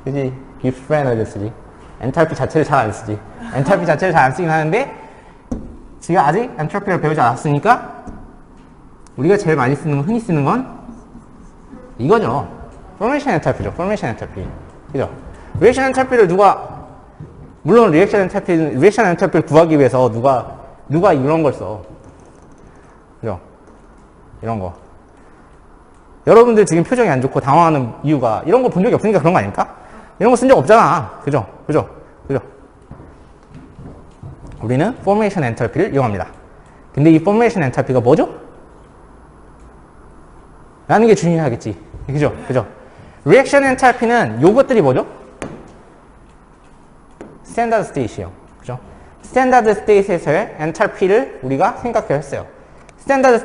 그지? 기프트 에너지 쓰지. 엔탈피 자체를 잘 안 쓰지. 엔탈피 자체를 잘 안 쓰긴 하는데, 지금 아직 엔트로피를 배우지 않았으니까, 우리가 제일 많이 쓰는 건, 흔히 쓰는 건, 이거죠. 포메이션 엔탈피죠. 포메이션 엔탈피. 그죠? 리액션 엔탈피를 물론 리액션 엔탈피를 구하기 위해서 누가 이런 걸 써. 그죠? 이런 거. 여러분들 지금 표정이 안 좋고 당황하는 이유가 이런 거 본 적이 없으니까 그런 거 아닙니까? 이런 거 쓴 적 없잖아. 그죠? 그죠? 그죠? 우리는 포메이션 엔탈피를 이용합니다. 근데 이 포메이션 엔탈피가 뭐죠? 라는 게 중요하겠지. 그죠? 그죠? 리액션 엔탈피는 요것들이 뭐죠? 스탠다드 스테이트요. 그죠? 스탠다드 스테이트에서의 엔탈피를 우리가 생각을 했어요. 스탠다드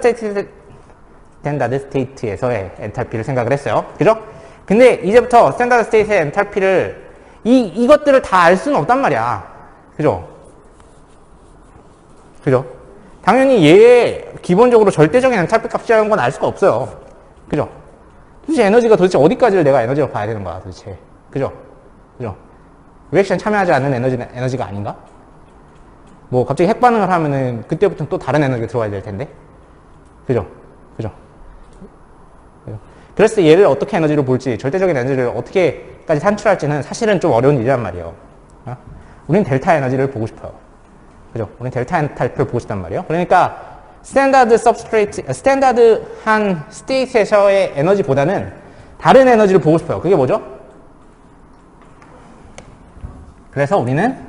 스테이트에서의 엔탈피를 생각을 했어요. 그죠? 근데 이제부터 스탠다드 스테이트의 엔탈피를 이것들을 다 알 수는 없단 말이야. 그죠? 그죠? 당연히 얘의 기본적으로 절대적인 엔탈피 값이라는 건 알 수가 없어요. 그죠? 도대체 에너지가 도대체 어디까지를 내가 에너지로 봐야 되는 거야, 도대체. 그죠? 그죠? 리액션 참여하지 않는 에너지가 아닌가? 뭐 갑자기 핵 반응을 하면은 그때부터는 또 다른 에너지가 들어와야 될 텐데. 그죠? 그죠? 그죠? 그래서 얘를 어떻게 에너지로 볼지, 절대적인 에너지를 어떻게까지 산출할지는 사실은 좀 어려운 일이란 말이에요. 어? 우린 델타 에너지를 보고 싶어요. 그죠? 우린 델타 엔탈피를 보고 싶단 말이에요. 그러니까 스탠다드한 스테이트에서의 에너지보다는 다른 에너지를 보고 싶어요. 그게 뭐죠? 그래서 우리는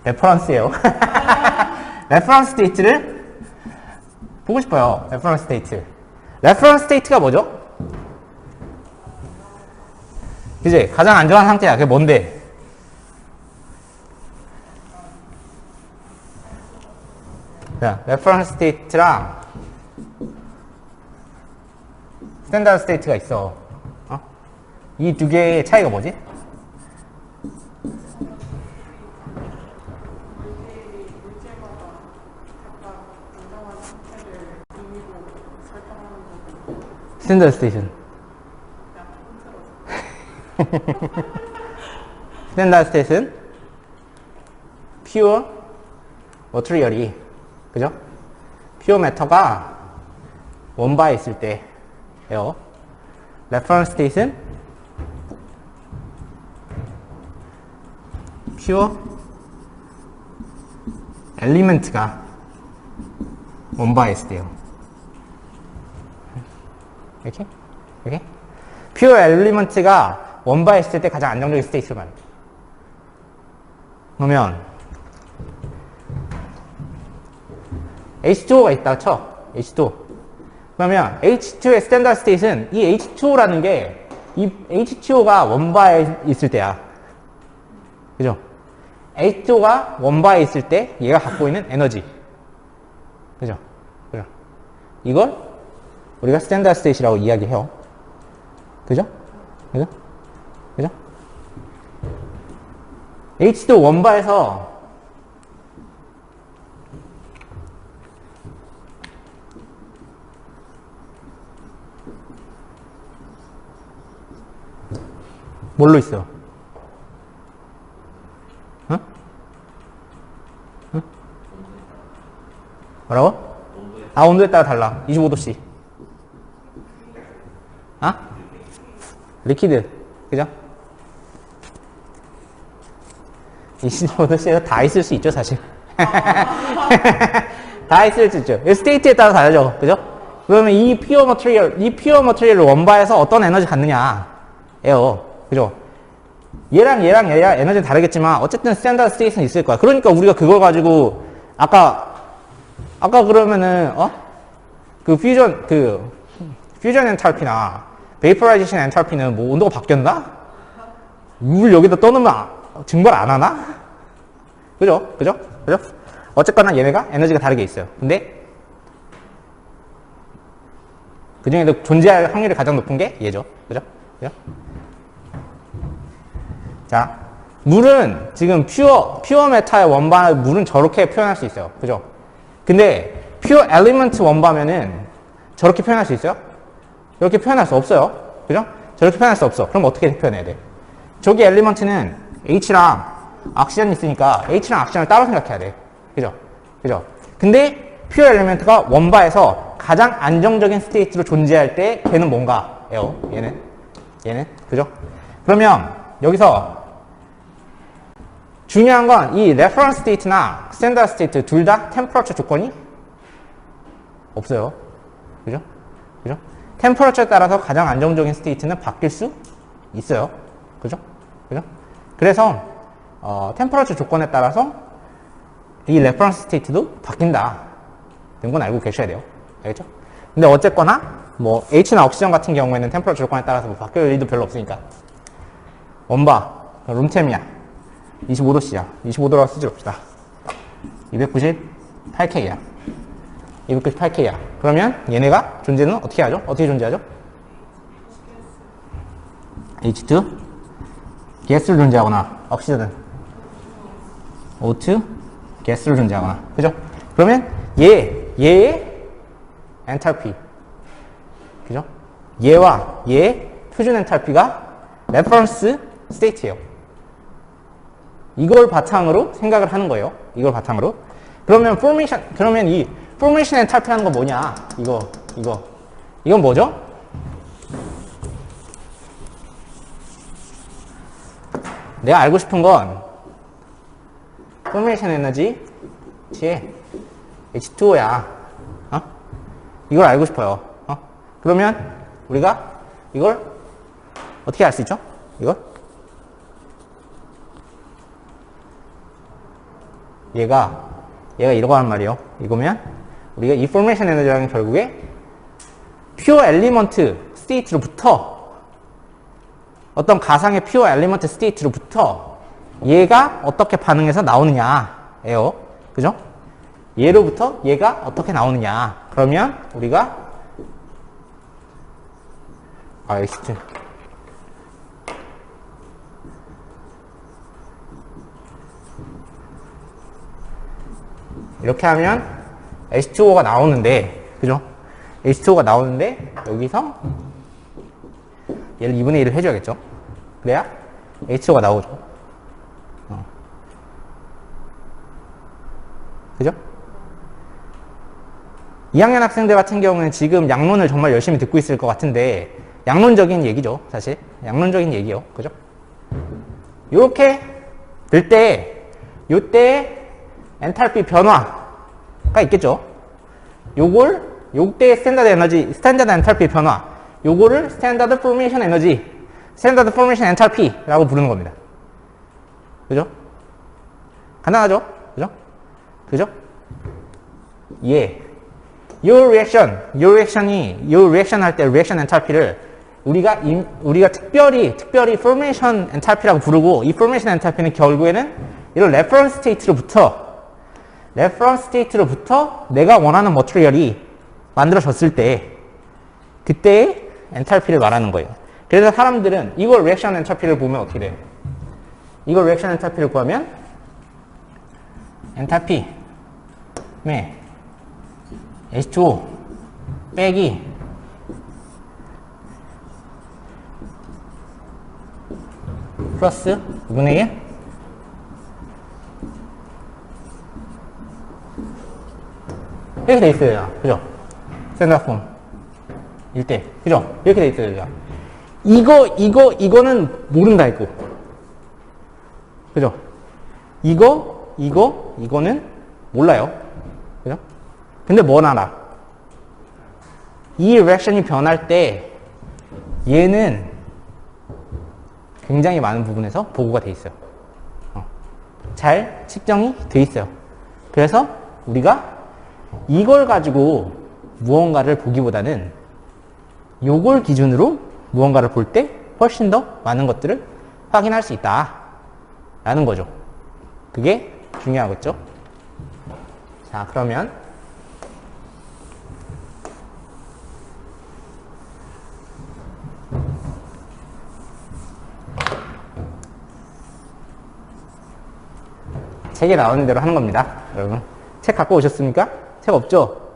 레퍼런스예요. 레퍼런스 스테이트를 보고 싶어요. 레퍼런스 스테이트. 레퍼런스 스테이트가 뭐죠? 이제 가장 안전한 상태야. 그게 뭔데? 자, 레퍼런스 스테이트랑 스탠다드 스테이트가 있어. 이 두 개의 차이가 뭐지? 스탠다드 스테이션. 스탠다드 스테이트는 pure material이, 그죠? pure matter가 원바에 있을 때예요. reference state는 pure element가 원바에 있을 때요. 이렇게? 이렇게? pure element가 원바에 있을 때 가장 안정적인 스테이트를 말해요. 그러면 H2O가 있다고 쳐. H2O. 그러면 H2의 스탠다드 스테이트는 이 H2O라는 게 이 H2O가 원바에 있을 때야. 그죠? H2O가 원바에 있을 때 얘가 갖고 있는 에너지. 그죠? 그죠? 이걸 우리가 스탠다드 스테이트라고 이야기해요. 그죠? 그죠? 그죠? H2O 원바에서 뭘로 있어? 응? 응? 뭐라고? 아, 온도에 따라 달라. 25도씨. 아? 리퀴드. 그죠? 25도씨에서 다 있을 수 있죠, 사실. 다 있을 수 있죠. 스테이트에 따라 다르죠. 그죠? 그러면 이 퓨어 머티리얼을 원바에서 어떤 에너지 갖느냐. 에요. 그죠? 얘랑 에너지는 다르겠지만 어쨌든 스탠다드 스테이트는 있을 거야. 그러니까 우리가 그걸 가지고 아까 그러면은 그 퓨전 엔탈피나 베이퍼라이제이션 엔탈피는 뭐 온도가 바뀌었나? 물 여기다 떠놓으면 증발 안 하나? 그죠? 어쨌거나 얘네가 에너지가 다르게 있어요. 근데 그 중에도 존재할 확률이 가장 높은 게 얘죠. 그죠? 자, 물은 지금 퓨어 메탈 원바 물은 저렇게 표현할 수 있어요. 그죠? 근데 퓨어 엘리먼트 원바면은 저렇게 표현할 수 있어요? 이렇게 표현할 수 없어요. 그죠? 저렇게 표현할 수 없어. 그럼 어떻게 표현해야 돼? 저기 엘리먼트는 H랑 옥시전이 있으니까 H랑 옥시전을 따로 생각해야 돼. 그죠? 근데 퓨어 엘리먼트가 원바에서 가장 안정적인 스테이트로 존재할 때 걔는 뭔가예요. 얘는. 그죠? 그러면 여기서 중요한 건 이 레퍼런스 스테이트나 스탠다드 스테이트 둘 다 템퍼러처 조건이 없어요. 그죠? 템퍼러처에 따라서 가장 안정적인 스테이트는 바뀔 수 있어요. 그죠? 그래서 템퍼러처 조건에 따라서 이 레퍼런스 스테이트도 바뀐다. 이런 건 알고 계셔야 돼요. 알겠죠? 근데 어쨌거나 뭐 H나 옥시전 같은 경우에는 템퍼러처 조건에 따라서 뭐 바뀔 일도 별로 없으니까 원바, 룸템이야. 25도씨야. 25도라고 쓰지 봅시다. 298K야. 298K야. 그러면 얘네가 존재는 어떻게 하죠? 어떻게 존재하죠? H2 가스를 존재하거나 옥시전은 O2 가스를 존재하거나. 그죠? 그러면 얘의 엔탈피. 그죠? 얘와 얘의 표준 엔탈피가 레퍼런스 스테이트예요. 이걸 바탕으로 생각을 하는 거예요. 이걸 바탕으로. 그러면 이 포메이션 엔탈피라는 건 뭐냐? 이건 뭐죠? 내가 알고 싶은 건 포메이션 에너지 H2O야. 이걸 알고 싶어요. 그러면 우리가 이걸 어떻게 알 수 있죠? 얘가 이러고 하는 말이에요. 이거면 우리가 이 포메이션 에너지라는 결국에 퓨어 엘리먼트 스테이트로부터 어떤 가상의 퓨어 엘리먼트 스테이트로부터 얘가 어떻게 반응해서 나오느냐예요. 그죠? 얘로부터 얘가 어떻게 나오느냐. 그러면 우리가 H2 이렇게 하면 H2O가 나오는데, 그죠? H2O가 나오는데, 여기서 얘를 2분의 1을 해줘야겠죠? 그래야 H2O가 나오죠. 그죠? 2학년 학생들 같은 경우는 지금 양론을 정말 열심히 듣고 있을 것 같은데, 양론적인 얘기죠, 사실. 양론적인 얘기요. 그죠? 요렇게 될 때, 요때 엔탈피 변화가 있겠죠. 요때의 스탠다드 엔탈피 변화, 요거를 스탠다드 포메이션 에너지, 스탠다드 포메이션 엔탈피라고 부르는 겁니다. 그죠? 간단하죠? 그죠? 요 리액션 할 때 리액션 엔탈피를 우리가 특별히 포메이션 엔탈피라고 부르고, 이 포메이션 엔탈피는 결국에는 이런 레퍼런스 스테이트로부터 내가 원하는 머티리얼이 만들어졌을 때 그때의 엔탈피를 말하는 거예요. 그래서 사람들은 이걸 리액션 엔탈피를 보면 어떻게 돼요? 이걸 리액션 엔탈피를 구하면 엔탈피 매 H2O 빼기 플러스 2분의 1 이렇게 돼 있어요. 그죠? 스탠다드폼 1대. 그죠? 이렇게 돼 있어요. 이거는 모른다, 이거. 그죠? 이거는 몰라요. 그죠? 근데 뭘 알아? 이 리액션이 변할 때 얘는 굉장히 많은 부분에서 보고가 돼 있어요. 잘 측정이 돼 있어요. 그래서 우리가 이걸 가지고 무언가를 보기보다는 요걸 기준으로 무언가를 볼 때 훨씬 더 많은 것들을 확인할 수 있다 라는 거죠. 그게 중요하겠죠. 자, 그러면 책에 나오는 대로 하는 겁니다. 여러분 책 갖고 오셨습니까? 책 없죠?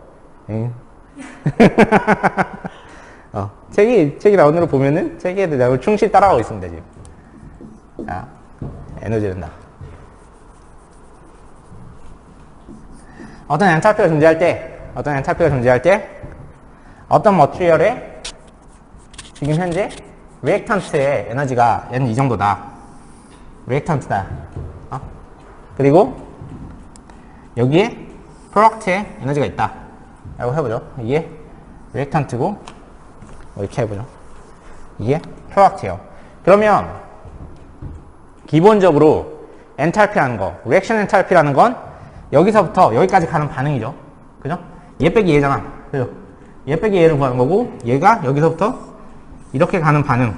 책이 나오는 대로 보면은 책에 대해서 충실히 따라가고 있습니다, 지금. 자, 에너지 된다. 어떤 엔탈피가 존재할 때, 어떤 머티리얼에 지금 현재 리액턴트의 에너지가 얘는 이 정도다. 리액턴트다. 그리고 여기에 프로덕트의 에너지가 있다 라고 해보죠. 이게 리액턴트고 이렇게 해보죠. 이게 프로덕트예요. 그러면 기본적으로 엔탈피라는 거, 리액션 엔탈피라는 건 여기서부터 여기까지 가는 반응이죠. 그죠? 얘 빼기 얘잖아. 그죠? 얘 빼기 얘를 구하는 거고 얘가 여기서부터 이렇게 가는 반응을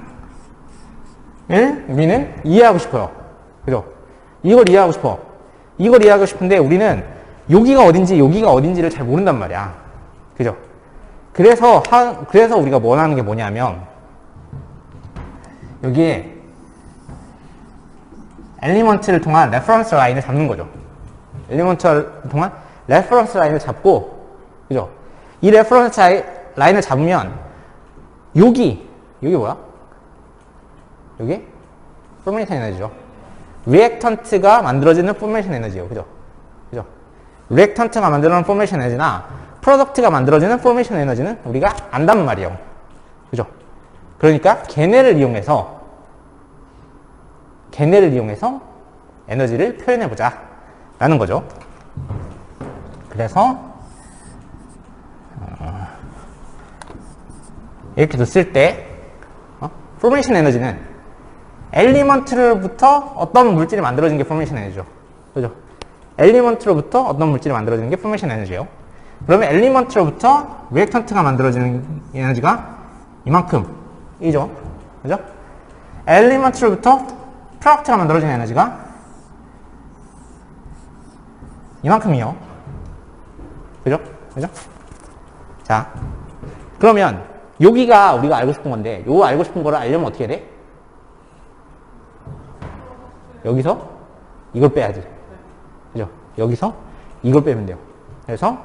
우리는 이해하고 싶어요. 그죠? 이걸 이해하고 싶어. 이걸 이해하고 싶은데 우리는 여기가 어딘지를 잘 모른단 말이야. 그죠? 그래서 우리가 원하는 게 뭐냐면 여기에 엘리먼트를 통한 레퍼런스 라인을 잡는 거죠. 엘리먼트를 통한 레퍼런스 라인을 잡고, 그죠? 이 레퍼런스 라인을 잡으면 여기 뭐야? 여기 포메이션 에너지죠. 리액턴트가 만들어지는 포메이션 에너지예요. 그죠? 그죠? 리액턴트가 만들어내는 포메이션 에너지나 프로덕트가 만들어지는 포메이션 에너지는 우리가 안단 말이에요. 그죠? 그러니까 걔네를 이용해서 에너지를 표현해보자 라는 거죠. 그래서 이렇게 뒀을 때 포메이션 에너지는 엘리먼트로부터 어떤 물질이 만들어진 게 포메이션 에너지죠. 그죠? 엘리먼트로부터 어떤 물질이 만들어지는 게 포메이션 에너지예요. 그러면 엘리먼트로부터 리액턴트가 만들어지는 에너지가 이만큼이죠. 그죠? 엘리먼트로부터 프로덕트가 만들어지는 에너지가 이만큼이요. 그죠? 그죠? 자, 그러면 여기가 우리가 알고 싶은 건데 요 알고 싶은 거를 알려면 어떻게 해야 돼? 여기서 이걸 빼야지. 그죠? 여기서 이걸 빼면 돼요. 그래서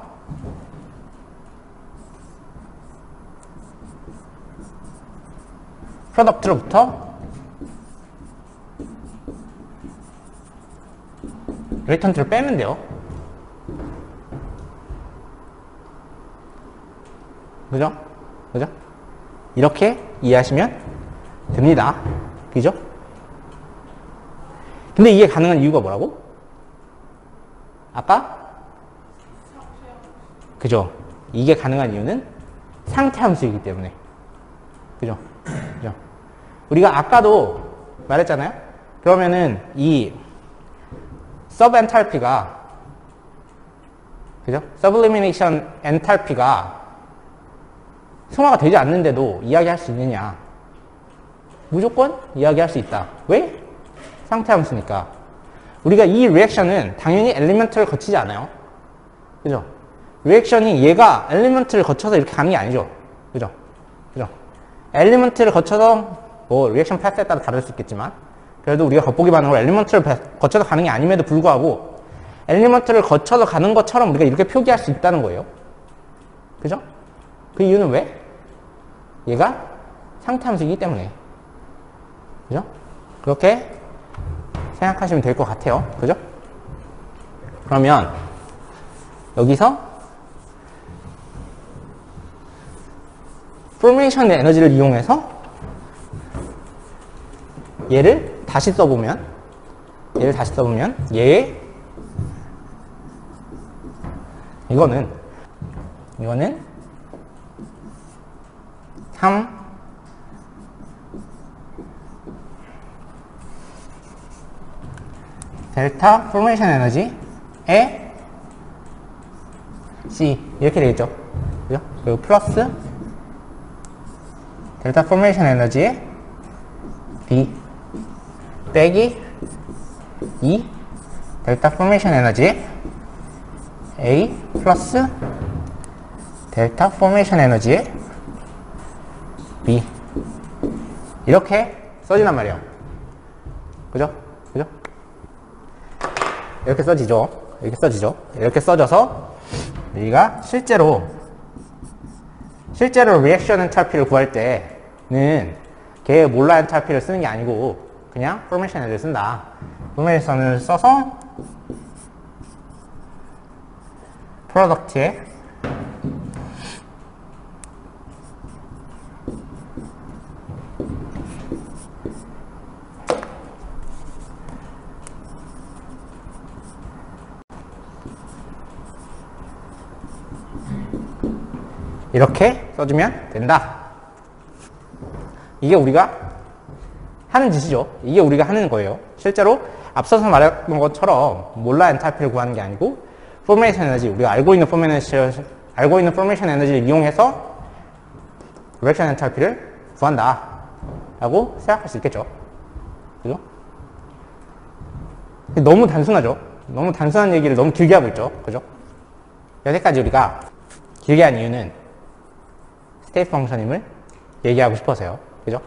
프로덕트로부터 리턴트를 빼면 돼요. 그죠? 그죠? 이렇게 이해하시면 됩니다. 그죠? 근데 이게 가능한 이유가 뭐라고? 아까? 그죠? 이게 가능한 이유는 상태 함수이기 때문에. 그죠? 그죠? 우리가 아까도 말했잖아요? 그러면은 이 서브 엔탈피가, 그죠? 서블리미네이션 엔탈피가 승화가 되지 않는데도 이야기할 수 있느냐? 무조건 이야기할 수 있다. 왜? 상태 함수니까. 우리가 이 리액션은 당연히 엘리먼트를 거치지 않아요. 그죠? 리액션이 얘가 엘리먼트를 거쳐서 이렇게 가는 게 아니죠. 그죠? 그죠? 엘리먼트를 거쳐서 뭐 리액션 패스에 따라 다를 수 있겠지만 그래도 우리가 겉보기 반응으로 엘리먼트를 거쳐서 가는 게 아님에도 불구하고 엘리먼트를 거쳐서 가는 것처럼 우리가 이렇게 표기할 수 있다는 거예요. 그죠? 그 이유는 왜? 얘가 상태함수이기 때문에. 그죠? 그렇게 생각하시면 될 것 같아요. 그죠? 그러면 여기서 포메이션의 에너지를 이용해서 얘를 다시 써보면 얘의 이거는 3 델타 포메이션 에너지에 C 이렇게 되겠죠. 그죠? 그리고 플러스 델타 포메이션 에너지에 B 빼기 2 델타 포메이션 에너지에 A 플러스 델타 포메이션 에너지에 B 이렇게 써진단 말이에요. 그죠? 그죠? 이렇게 써지죠. 이렇게 써져서 우리가 실제로 리액션 엔탈피를 구할 때는 걔의 몰라 엔탈피를 쓰는 게 아니고 그냥 포메이션 에너지를 쓴다. 포메이션을 써서 프로덕트에 이렇게 써주면 된다. 이게 우리가 하는 짓이죠. 이게 우리가 하는 거예요. 실제로 앞서서 말했던 것처럼 몰라 엔탈피를 구하는 게 아니고 포메이션 에너지, 우리가 알고 있는 포메이션 에너지를 이용해서 리액션 엔탈피를 구한다 라고 생각할 수 있겠죠. 그죠? 너무 단순하죠. 너무 단순한 얘기를 너무 길게 하고 있죠. 그죠? 여기까지 우리가 길게 한 이유는 스테이트 펑션임을 얘기하고 싶어서요. 그죠?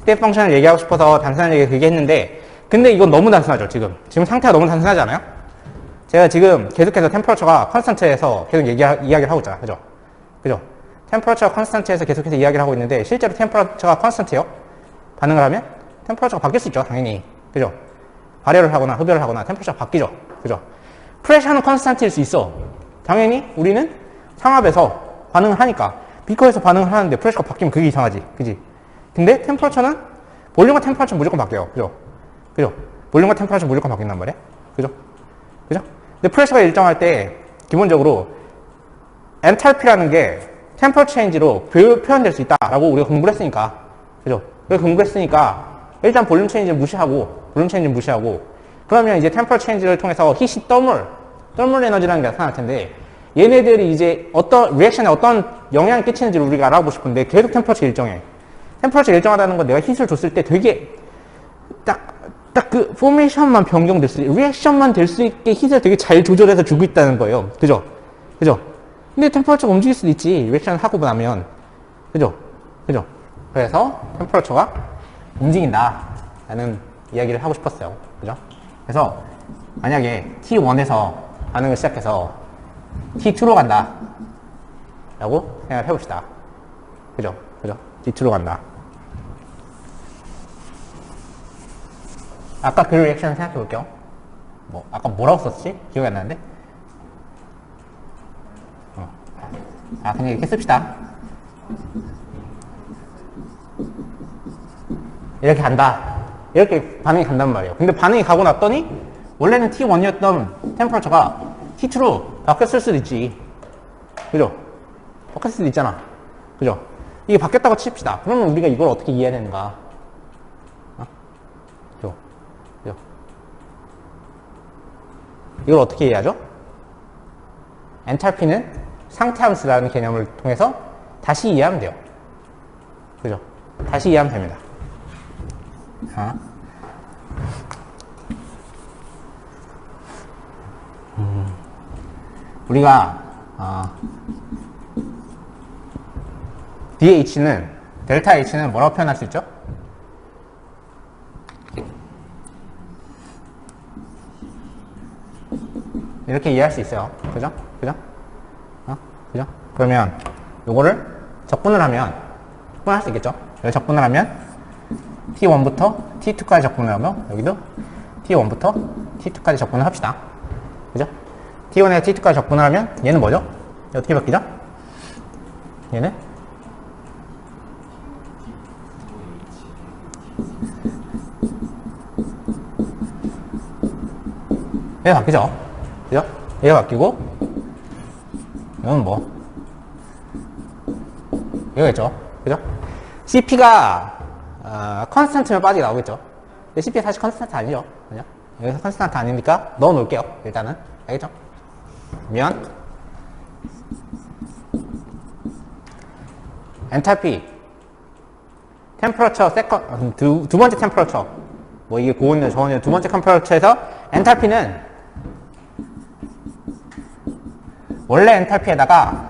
스테이트 펑션을 얘기하고 싶어서 단순한 얘기 길게 했는데 근데 이건 너무 단순하죠. 지금 상태가 너무 단순하지 않아요? 제가 지금 계속해서 템퍼러처가 컨스턴트에서 계속 이야기를 하고 있잖아요. 그죠? 그죠? 템퍼러처가 컨스턴트에서 계속해서 이야기를 하고 있는데 실제로 템퍼러처가 컨스턴트예요? 반응을 하면 템퍼러처가 바뀔 수 있죠. 당연히. 그죠? 발열을 하거나 흡열을 하거나 템퍼러처가 바뀌죠. 그죠? 프레셔는 컨스턴트일 수 있어. 당연히 우리는 상압에서 반응을 하니까 비커에서 반응을 하는데 프레셔가 바뀌면 그게 이상하지. 그지? 근데 템퍼러처는 볼륨과 템퍼러처는 무조건 바뀌어요. 그죠? 그죠? 볼륨과 템퍼러처는 무조건 바뀐단 말이야. 그죠? 그죠? 근데 프레셔가 일정할 때 기본적으로 엔탈피라는 게 템퍼 체인지로 표현될 수 있다라고 우리가 공부를 했으니까. 그죠? 그래서 공부를 했으니까 일단 볼륨 체인지를 무시하고 그러면 이제 템퍼 체인지를 통해서 히시 더멀 에너지라는 게 나타날 텐데 얘네들이 이제 리액션에 어떤 영향을 끼치는지를 우리가 알아보고 싶은데 계속 템퍼처 일정해. 템퍼처 일정하다는 건 내가 히트를 줬을 때 되게 딱 그 포메이션만 변경될 수 있게, 리액션만 될 수 있게 히트를 되게 잘 조절해서 주고 있다는 거예요. 그죠? 그죠? 근데 템퍼처가 움직일 수도 있지. 리액션을 하고 나면. 그죠? 그죠? 그래서 템퍼처가 움직인다. 라는 이야기를 하고 싶었어요. 그죠? 그래서 만약에 T1에서 반응을 시작해서 T2로 간다. 라고 생각을 해봅시다. 그죠? 그죠? T2로 간다. 아까 그 리액션 생각해 볼게요. 아까 뭐라고 썼지? 기억이 안 나는데? 그냥 이렇게 씁시다. 이렇게 간다. 이렇게 반응이 간단 말이에요. 근데 반응이 가고 났더니 원래는 T1이었던 템퍼러처가 T2로 바뀌었을 수도 있지. 그죠? 바뀌었을 수도 있잖아. 그죠? 이게 바뀌었다고 칩시다. 그러면 우리가 이걸 어떻게 이해해야 되는가? 그죠? 그죠? 이걸 어떻게 이해하죠? 엔탈피는 상태함수라는 개념을 통해서 다시 이해하면 돼요. 그죠? 다시 이해하면 됩니다. 우리가 DH는 델타 H는 뭐라고 표현할 수 있죠? 이렇게 이해할 수 있어요. 그죠? 그죠? 그죠? 그러면 요거를 적분을 하면 적분할 수 있겠죠? 여기 적분을 하면 T1부터 T2까지 적분을 하면 여기도 T1부터 T2까지 적분을 합시다. 그죠? T1에 T2까지 적분을 하면 얘는 뭐죠? 어떻게 바뀌죠? 얘는 얘가 바뀌죠? 그죠? 얘가 바뀌고 이건 뭐 이거겠죠? 그죠? CP가 컨스턴트면 빠지게 나오겠죠? 근데 CP가 사실 컨스턴트 아니죠? 그죠? 여기서 컨스턴트 아니니까 넣어 놓을게요. 일단은 알겠죠? 그러면 엔탈피 템퍼러처 세컨 두 번째 템퍼러처 뭐 이게 고온이나 저온이나 두 번째 템퍼러처에서 엔탈피는 원래 엔탈피에다가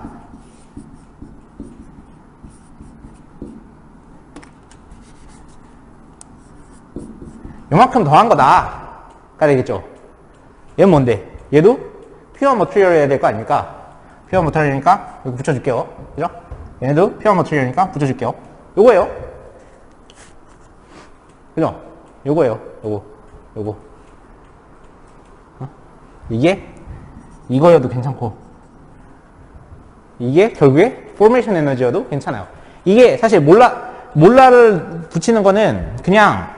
요만큼 더한 거다 가 되겠죠. 얘는 뭔데? 얘도 퓨어 머티리얼이어야 될 거 아닙니까? 퓨어 머티리얼이니까 여기 붙여줄게요. 그죠? 얘네도 퓨어 머티리얼이니까 붙여줄게요. 요거예요. 그죠? 요거예요. 요거. 이게 이거여도 괜찮고 이게 결국에 포메이션 에너지여도 괜찮아요. 이게 사실 몰라를 붙이는 거는 그냥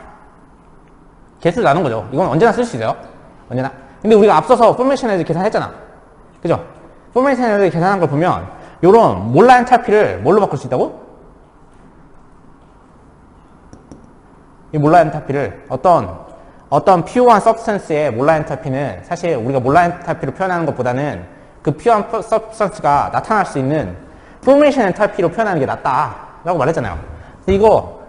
개수를 나눈 거죠. 이건 언제나 쓸 수 있어요. 언제나. 근데 우리가 앞서서 포메이션 에너지 계산했잖아. 그죠? 포메이션 에너지 계산한 걸 보면 요런 몰라 엔탈피를 뭘로 바꿀 수 있다고? 이 몰라 엔탈피를 어떤 퓨어한 서브스턴스의 몰라 엔탈피는 사실 우리가 몰라 엔탈피로 표현하는 것보다는 그 퓨어한 서브스턴스가 나타날 수 있는 포메이션 엔탈피로 표현하는 게 낫다 라고 말했잖아요. 이거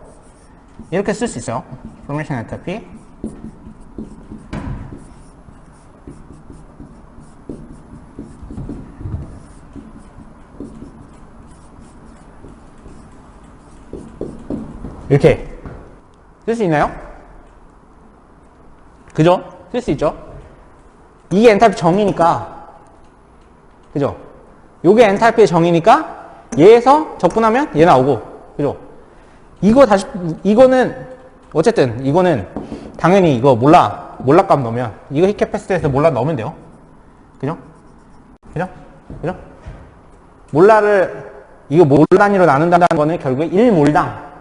이렇게 쓸 수 있어요. 포메이션 엔탈피 이렇게 쓸 수 있나요? 그죠? 쓸 수 있죠? 이게 엔탈피 정의니까 그죠? 요게 엔탈피의 정의니까 얘에서 적분하면 얘 나오고 그죠? 이거는 어쨌든 이거는 당연히 이거 몰락값 넣으면 이거 히 캐패시티에서 몰락 넣으면 돼요. 그죠? 그죠? 그죠? 이거 몰 단위로 나눈다는 거는 결국에 1몰당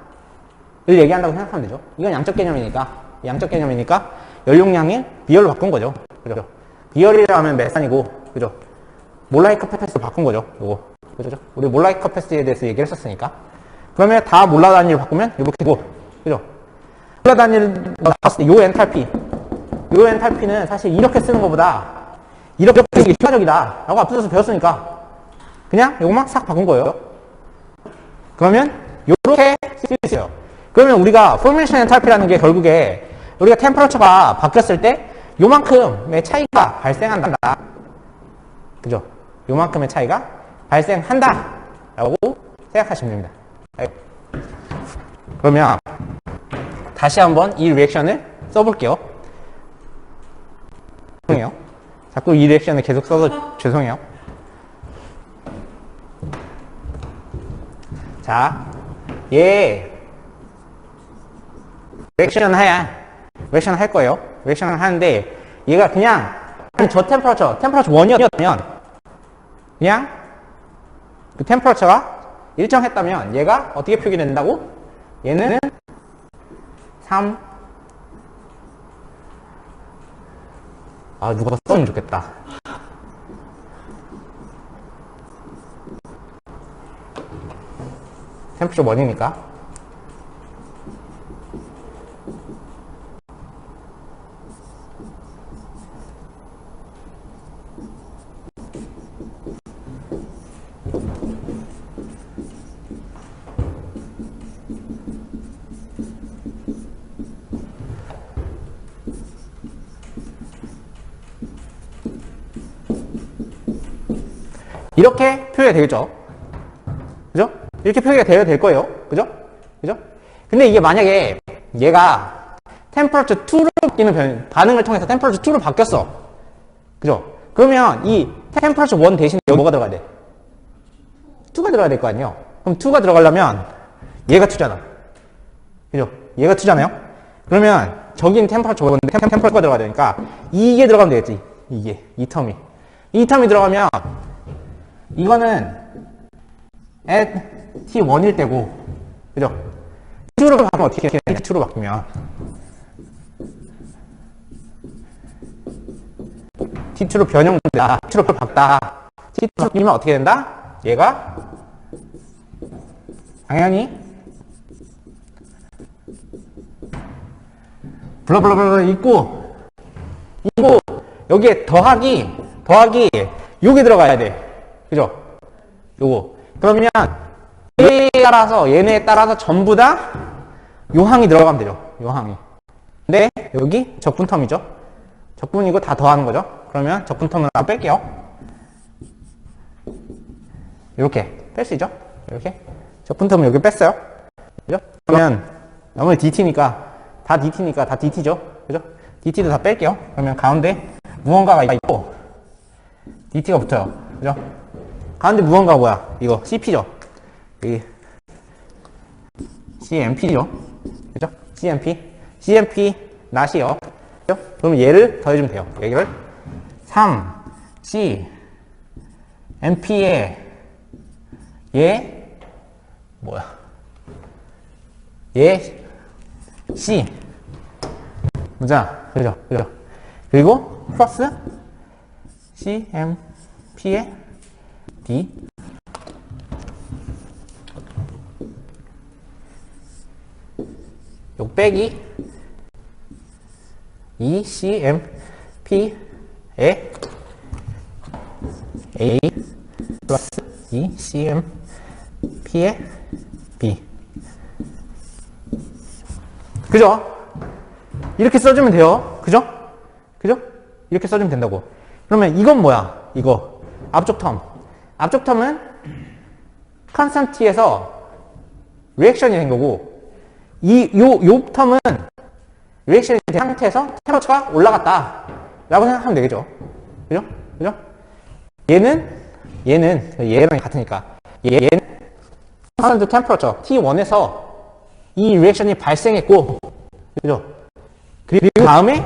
을 얘기한다고 생각하면 되죠. 이건 양적 개념이니까 연용량이 비열로 바꾼 거죠. 그죠? 비열이라 하면 메산이고, 그죠? 몰라이 커패시티로 바꾼 거죠. 요거. 그죠? 우리 몰라이 커패시티에 대해서 얘기를 했었으니까. 그러면 다 몰라 단위로 바꾸면 이렇게 되고, 그죠? 몰라 단위를 나왔을 때 요 엔탈피는 사실 이렇게 쓰는 것보다 이렇게 쓰는 게 효과적이다. 라고 앞서서 배웠으니까 그냥 요것만 싹 바꾼 거예요. 그러면 요렇게 쓸 수 있어요. 그러면 우리가 포메이션 엔탈피라는 게 결국에 우리가 템퍼러처가 바뀌었을 때 요만큼의 차이가 발생한다. 그죠? 요만큼의 차이가 발생한다. 라고 생각하시면 됩니다. 그러면 다시 한번 이 리액션을 써볼게요. 죄송해요. 자꾸 이 리액션을 계속 써서 죄송해요. 자, 리액션 할 거예요. 리액션을 하는데 얘가 그냥 저 템퍼러처 1이었다면 그냥 그 템퍼러처가 일정했다면 얘가 어떻게 표기된다고? 얘는 3 누가 써주면 좋겠다. 템퍼러처 1이니까 이렇게 표현이 되겠죠. 그죠? 이렇게 표기가 되어야 될 거예요. 그죠? 그죠? 근데 이게 만약에 얘가 temperature 2로 바뀌는 반응을 통해서 temperature 2로 바뀌었어. 그죠? 그러면 이 temperature 1 대신에 여기 뭐가 들어가야 돼? 2가 들어가야 될 거 아니에요? 그럼 2가 들어가려면 얘가 2잖아. 그죠? 얘가 2잖아요? 그러면 저긴 temperature 1인데 temperature가 들어가야 되니까 이게 들어가면 되겠지. 이게. 이 텀이. 이 텀이 들어가면 이거는 at t1일 때고, 그죠? t2로 바꾸면 어떻게 해? t2로 바뀌면 t2로 변형된다. t2로 바뀌다. t2로 바뀌면 어떻게 된다? 얘가 당연히 블라블라블라 있고 여기에 더하기 요게 들어가야 돼. 그죠? 요거. 그러면 얘네에 따라서 전부 다 요항이 들어가면 되죠. 요항이. 근데 여기 적분텀이죠. 적분이고 다 더하는 거죠. 그러면 적분텀을 안 뺄게요. 이렇게 뺄 수 있죠. 이렇게 적분텀을 여기 뺐어요. 그죠? 그러면 나머지 dt니까 다 dt죠. 그죠? dt도 다 뺄게요. 그러면 가운데 무언가가 있고 dt가 붙어요. 그죠? 가운데 무언가가 뭐야? 이거 cp죠. 여기 cmp죠. 그죠? cmp 낫이요. 그죠? 그럼 얘를 더해주면 돼요. 얘를 3c mp에 얘 뭐야? 얘 c 뭐잖아. 그죠? 그리고 플러스 cmp에 d 요 빼기 ECMP에 A 플러스 ECMP에 B. 그죠? 이렇게 써주면 돼요. 그죠? 이렇게 써주면 된다고. 그러면 이건 뭐야? 이거 앞쪽 텀은 컨스턴트에서 리액션이 된 거고, 요 텀은 리액션이 된 상태에서 템퍼처가 올라갔다 라고 생각하면 되겠죠. 그죠? 얘랑 같으니까 얘는 constant temperature T1에서 이 리액션이 발생했고, 그죠? 그리고 다음에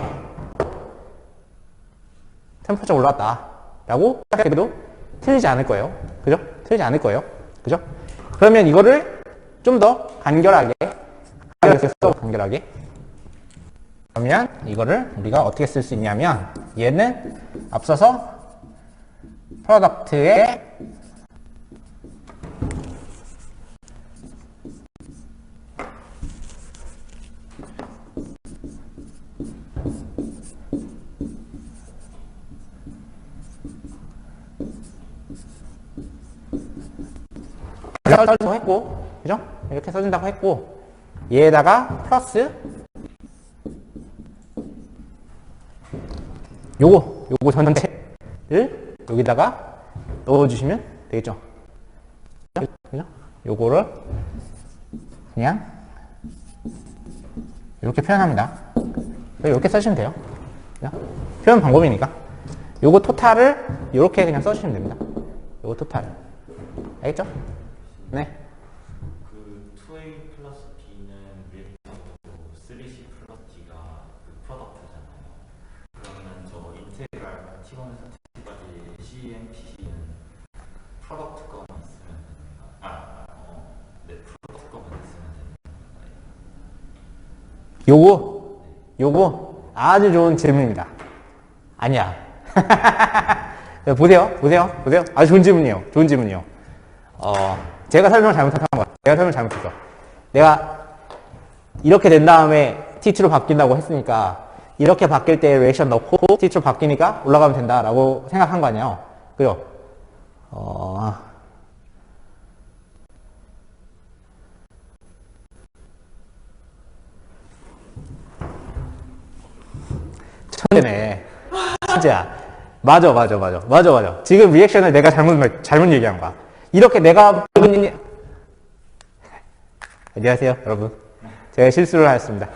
템퍼처가 올라갔다 라고 생각해도 틀리지 않을 거예요. 그죠? 그죠? 그러면 이거를 좀 더 간결하게 그러면 이거를 우리가 어떻게 쓸 수 있냐면, 얘는 앞서서 프로덕트의 써준다고 했고, 그죠? 이렇게 써준다고 했고, 얘에다가 플러스 요거 전체를 여기다가 넣어주시면 되겠죠. 그죠? 요거를 그냥 이렇게 표현합니다. 이렇게 써주시면 돼요. 그죠? 표현 방법이니까. 요거 토탈을 이렇게 그냥 써주시면 됩니다. 요거 토탈. 알겠죠? 네. 그 2A 플러스 B는 밀도고 3C 플러스 D가 그 프로덕트잖아요. 그러면 저 인테그랄 T1에서 T까지 CMPC는 프로덕트 거만 있으면 되는가? 프로덕트 거만 있으면 되는 건가요? 요거 아주 좋은 질문입니다. 아니야. 보세요. 아주 좋은 질문이에요. 제가 설명을 잘못한 거야. 내가 이렇게 된 다음에 T2로 바뀐다고 했으니까, 이렇게 바뀔 때 리액션 넣고 T2로 바뀌니까 올라가면 된다라고 생각한 거 아니에요. 그죠? 천재네. 진짜. 맞아. 지금 리액션을 내가 잘못 얘기한 거야. 이렇게 내가 안녕하세요, 여러분. 제가 실수를 하였습니다.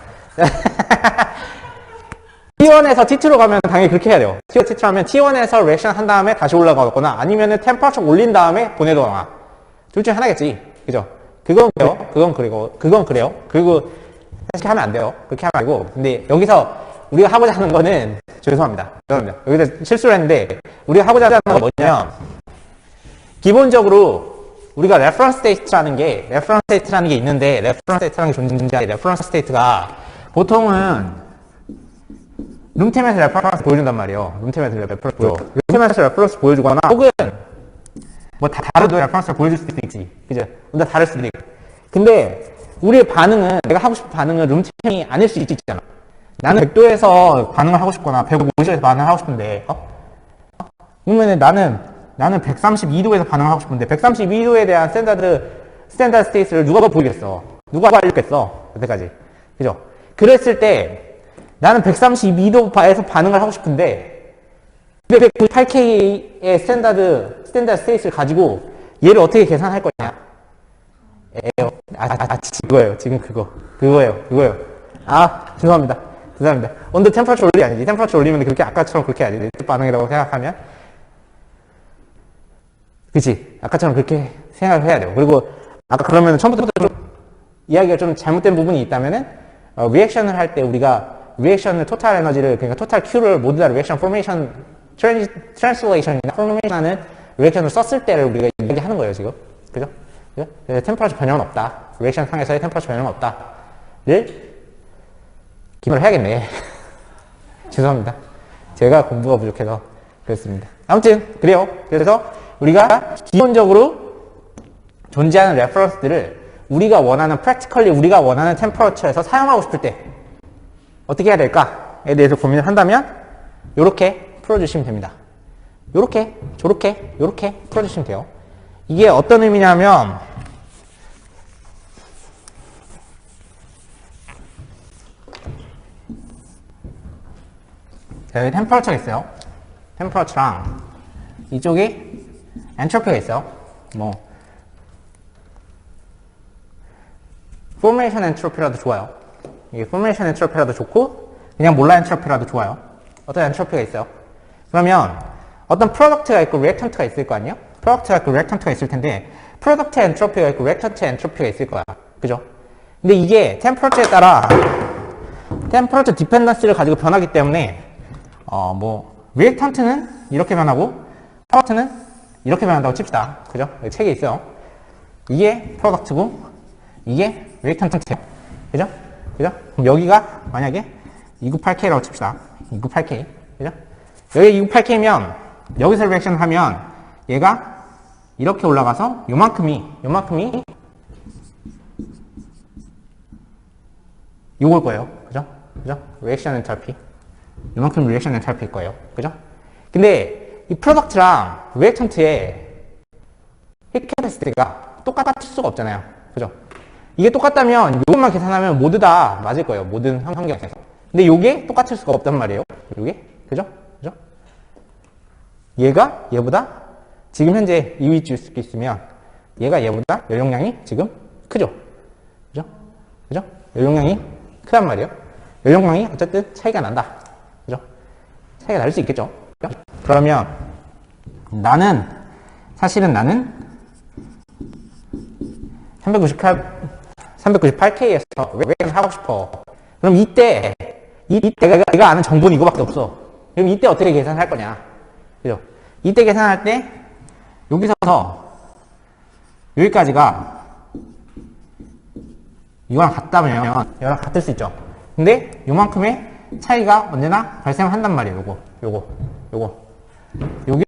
T1에서 T2로 가면 당연히 그렇게 해야 돼요. T1, T2 하면 T1에서 리액션 한 다음에 다시 올라가거나 아니면은 템퍼처 올린 다음에 보내거나 둘 중에 하나겠지. 그죠? 그건 그래요. 그리고 그렇게 하면 안 돼요. 그렇게 하면 안 되고. 근데 여기서 우리가 하고자 하는 거는 죄송합니다. 여기서 실수를 했는데 우리가 하고자 하는 건 뭐냐면 기본적으로 우리가 레퍼런스 스테이트라는 게 있는데 레퍼런스 스테이트라는 게 존재하는데 레퍼런스 스테이트가 보통은 룸템에서 레퍼런스 보여준단 말이에요. 룸템에서 레퍼런스 보여주거나 혹은 뭐 다르도 레퍼런스를 보여줄 수도 있지. 그죠? 근데 다를 수도 있고. 근데 우리의 반응은 내가 하고 싶은 반응은 룸템이 아닐 수 있잖아. 나는 100도에서 반응을 하고 싶거나 150에서 반응을 하고 싶은데 그러면 나는 132도에서 반응을 하고 싶은데 132도에 대한 스탠다드 스테이트를 누가 보이겠어? 누가 알렸겠어? 여태까지. 그죠? 그랬을 때 나는 132도에서 반응을 하고 싶은데 198K의 스탠다드 스테이트를 가지고 얘를 어떻게 계산할 거냐? 그거예요. 지금 그거예요. 죄송합니다. 온도 템퍼처 올리기 아니지. 템퍼처 올리면 그렇게 아까처럼 그렇게 해야지. 네트 반응이라고 생각하면. 그치? 아까처럼 그렇게 생각을 해야 돼요. 그리고 아까 그러면 처음부터 좀 이야기가 좀 잘못된 부분이 있다면은 리액션을 할 때 우리가 리액션을 토탈 에너지를 그러니까 토탈 Q를 모두 다 리액션 포메이션 트랜슬레이션이나 포메이션 하는 리액션을 썼을 때를 우리가 이야기하는 거예요, 지금. 그죠? 템퍼처 변형은 없다. 리액션 상에서의 템퍼처 변형은 없다를 기본을 해야겠네. 죄송합니다. 제가 공부가 부족해서 그렇습니다. 아무튼 그래요. 그래서 우리가 기본적으로 존재하는 레퍼런스들을 우리가 원하는 practically 우리가 원하는 템퍼처에서 사용하고 싶을 때 어떻게 해야 될까에 대해서 고민을 한다면 요렇게 풀어주시면 됩니다. 요렇게 풀어주시면 돼요. 이게 어떤 의미냐면 여기 템퍼처가 있어요. 템퍼처랑 이쪽이 엔트로피가 있어요. 뭐 포메이션 엔트로피라도 좋아요. 이게 포메이션 엔트로피라도 좋고 그냥 몰라 엔트로피라도 좋아요. 어떤 엔트로피가 있어요. 그러면 어떤 프로덕트가 있고 리액턴트가 있을 거 아니에요? 프로덕트가 있고 리액턴트가 있을 텐데 프로덕트 엔트로피가 있고 리액턴트 엔트로피가 있을 거야. 그죠? 근데 이게 템퍼처에 따라 템퍼처 디펜던스를 가지고 변하기 때문에 리액턴트는 이렇게 변하고 프로덕트는 이렇게 변한다고 칩시다. 그죠? 여기 책에 있어요. 이게 프로덕트고 이게 리액턴트예요. 그죠? 그럼 여기가 만약에 298K라고 칩시다. 298K. 그죠? 여기 298K면 여기서 리액션을 하면 얘가 이렇게 올라가서 요만큼이 요걸 거예요. 그죠? 리액션 엔탈피. 요만큼 리액션 엔탈피일 거예요. 그죠? 근데 이 프로덕트랑 리액턴트의 힐 캐패시티가 똑같을 수가 없잖아요. 그죠? 이게 똑같다면 이것만 계산하면 모두 다 맞을 거예요. 모든 환경에서. 근데 이게 똑같을 수가 없단 말이에요. 이게. 그죠? 얘가 얘보다 지금 현재 2위 줄 수 있으면 얘가 얘보다 연용량이 지금 크죠? 그죠? 연용량이 크단 말이에요. 연용량이 어쨌든 차이가 난다. 그죠? 차이가 날 수 있겠죠? 그러면 사실은 나는 398K에서 리액션 하고 싶어. 그럼 이때 내가 아는 정보는 이거밖에 없어. 그럼 이때 어떻게 계산할 거냐? 그죠? 이때 계산할 때 여기서부터 여기까지가 이거랑 같다면 이거랑 같을 수 있죠. 근데 요만큼의 차이가 언제나 발생한단 말이에요. 요게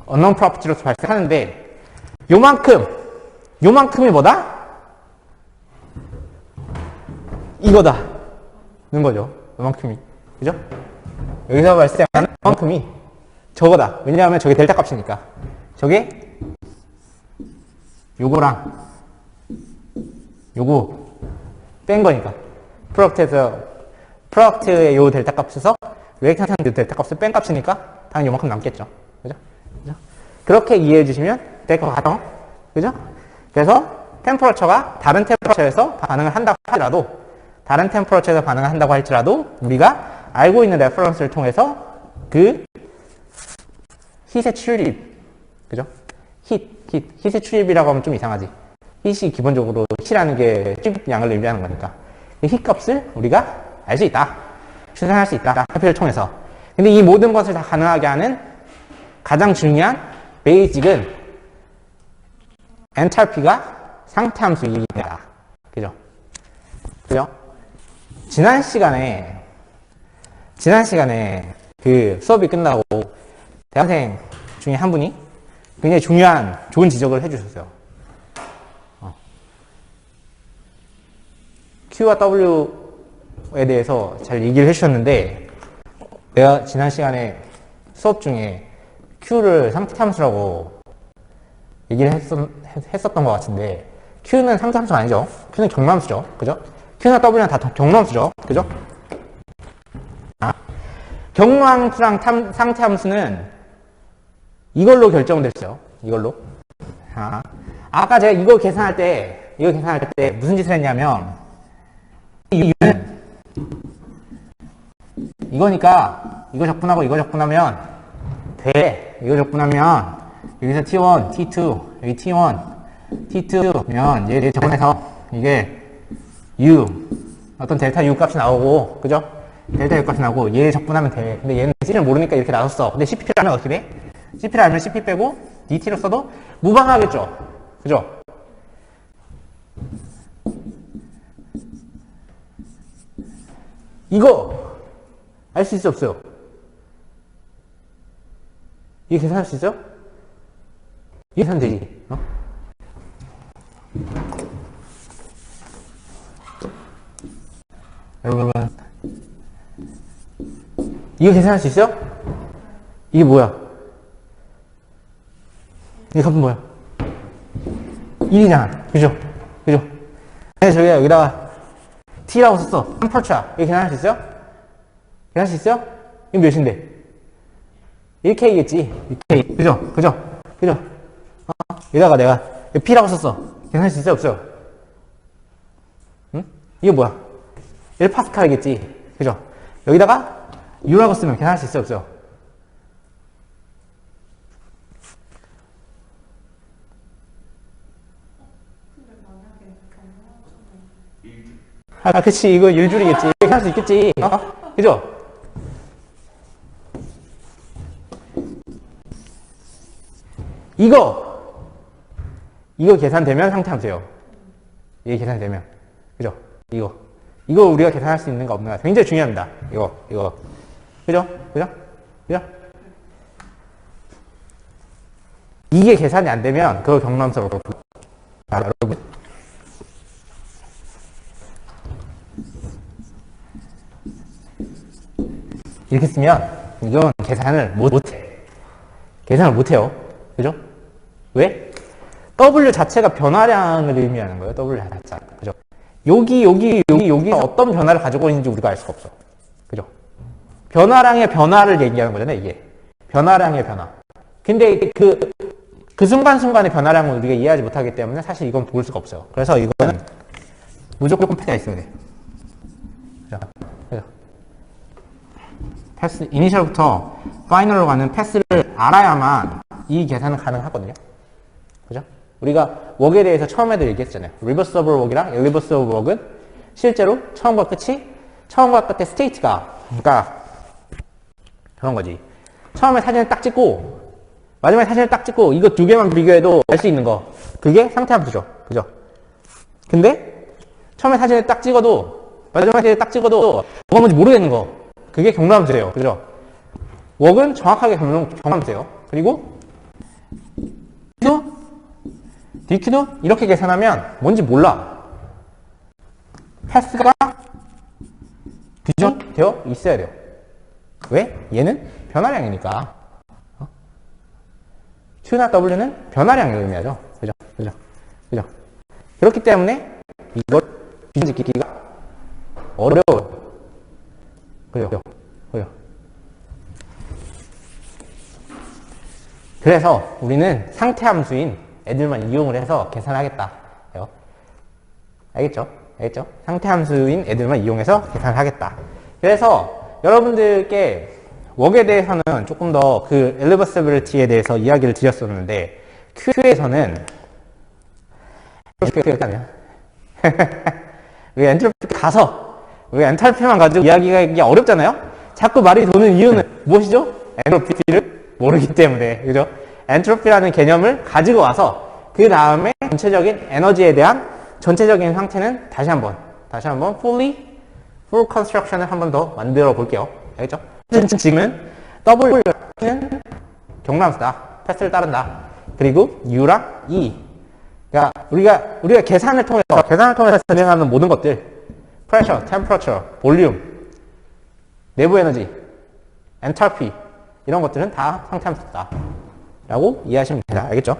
unknown property로서 발생하는데 요만큼이 뭐다? 이거다 는 거죠. 요만큼이. 그죠? 여기서 발생하는 요만큼이 저거다. 왜냐하면 저게 델타 값이니까. 저게 요거랑 요거 뺀 거니까. 프로덕트에서 프로덕트의 요 델타 값에서 리액턴트 델타 값을 뺀 값이니까 당연히 요만큼 남겠죠. 그죠? 그죠? 그렇게 이해해 주시면 될 것 같아요. 그죠? 그래서 템퍼러처가 다른 템퍼러처에서 반응을 한다고 하더라도, 다른 템퍼러처에서 반응을 한다고 할지라도 우리가 알고 있는 레퍼런스를 통해서 그 힛의 출입, 그죠? 힛의 출입이라고 하면 좀 이상하지. 힛이 기본적으로 힛이라는 게 출입량을 의미하는 거니까 그 힛 값을 우리가 알 수 있다, 추산할 수 있다, 회피를 통해서. 근데 이 모든 것을 다 가능하게 하는 가장 중요한 베이직은 엔탈피가 상태함수이다. 그죠? 그죠? 지난 시간에 그 수업이 끝나고 대학생 중에 한 분이 굉장히 중요한 좋은 지적을 해주셨어요. Q와 W에 대해서 잘 얘기를 해주셨는데, 내가 지난 시간에 수업 중에 Q를 상태함수라고 얘기를 했었던 것 같은데, Q는 상태함수가 아니죠. Q는 경함수죠. 그죠? Q나 W는 다 경함수죠. 그죠? 경함수랑 상태함수는 이걸로 결정됐어요. 이걸로. 아까 제가 이거 계산할 때 무슨 짓을 했냐면, 이 U는 이거니까 이거 적분하고 이거 적분하면 돼. 이거 적분하면 여기서 T1, T2, 여기 T1, T2면 얘 적분해서 이게 U, 어떤 델타 U 값이 나오고, 그죠? 델타 U 값이 나오고 얘 적분하면 돼. 근데 얘는 C를 모르니까 이렇게 나눴어. 근데 CP를 알면 어떻게 돼? CP를 알면 CP 빼고 DT로 써도 무방하겠죠? 그죠? 이거 알 수 있어 없어요? 이거 계산할 수 있어? 이게 계산되지. 여러분, 이거 계산할 수 있어? 이게 뭐야? 이 값은 뭐야? 1이잖아. 그죠? 그죠? 그래서 저기가 여기다가 T라고 썼어. 3%야. 이거 계산할 수 있어? 계산할 수 있어? 이거 몇인데? 1K겠지. 1K. 그죠? 그죠? 그죠? 여기다가 내가 P라고 썼어. 계산할 수 있어? 없어요? 응? 이거 뭐야? 1파스칼이겠지. 그죠? 여기다가 U라고 쓰면 계산할 수 있어? 없어요? 그치. 이거 1줄이겠지. 이렇게 할 수 있겠지. 그죠? 이거 계산되면 상태함수예요. 이게 계산되면. 그죠? 이거 우리가 계산할 수 있는가 없는가 굉장히 중요합니다. 이거. 그죠? 그죠? 그죠? 이게 계산이 안 되면 그거 경남수로 여러분. 이렇게 쓰면 이건 계산을 못해. 계산을 못해요. 그죠? 왜? W 자체가 변화량을 의미하는 거예요. W 자체가. 그죠? 여기 어떤 변화를 가지고 있는지 우리가 알 수가 없어. 그죠? 변화량의 변화를 얘기하는 거잖아요, 이게. 변화량의 변화. 근데 그 순간순간의 변화량을 우리가 이해하지 못하기 때문에 사실 이건 볼 수가 없어요. 그래서 이거는 무조건 패스가 있어야 돼. 그죠? 패스, 이니셜부터 파이널로 가는 패스를 알아야만 이 계산은 가능하거든요. 그죠? 우리가 웍에 대해서 처음에도 얘기했잖아요. 리버서블 웍이랑 일리버서블 웍은 실제로 처음과 끝의 스테이트가, 그러니까 그런 거지. 처음에 사진을 딱 찍고 마지막에 사진을 딱 찍고 이거 두 개만 비교해도 알 수 있는 거, 그게 상태함수죠. 그죠? 근데 처음에 사진을 딱 찍어도 마지막에 사진을 딱 찍어도 뭐가 뭔지 모르겠는 거, 그게 경남수예요. 그죠? 웍은 정확하게 경남수예요. 그리고 DQ도 이렇게 계산하면 뭔지 몰라. 패스가 규정되어 있어야 돼요. 왜? 얘는 변화량이니까. Q나 W는 변화량을 의미하죠. 그죠? 그렇기 때문에 이걸 규정짓기가 어려워요. 그래서 우리는 상태 함수인 애들만 이용을 해서 계산하겠다. 알겠죠? 알겠죠? 상태 함수인 애들만 이용해서 계산을 하겠다. 그래서 여러분들께 웍에 대해서는 조금 더 그 엘리버서빌리티에 대해서 이야기를 드렸었는데 Q에서는 이렇게 하면 왜 엔트로피 가서 왜 엔탈피만 가지고 이야기가 어렵잖아요? 자꾸 말이 도는 이유는 무엇이죠? 엔트로피를 모르기 때문에. 그죠? 엔트로피라는 개념을 가지고 와서 그 다음에 전체적인 에너지에 대한 전체적인 상태는 다시 한번 full construction을 한번 더 만들어 볼게요. 알겠죠? 지금은 W는 경남수다. 패스를 따른다. 그리고 U랑 E. 그러니까 우리가 계산을 통해서 진행하는 모든 것들, pressure, temperature, volume, 내부 에너지, enthalpy 이런 것들은 다 상태 함수다. 라고 이해하시면 됩니다. 알겠죠?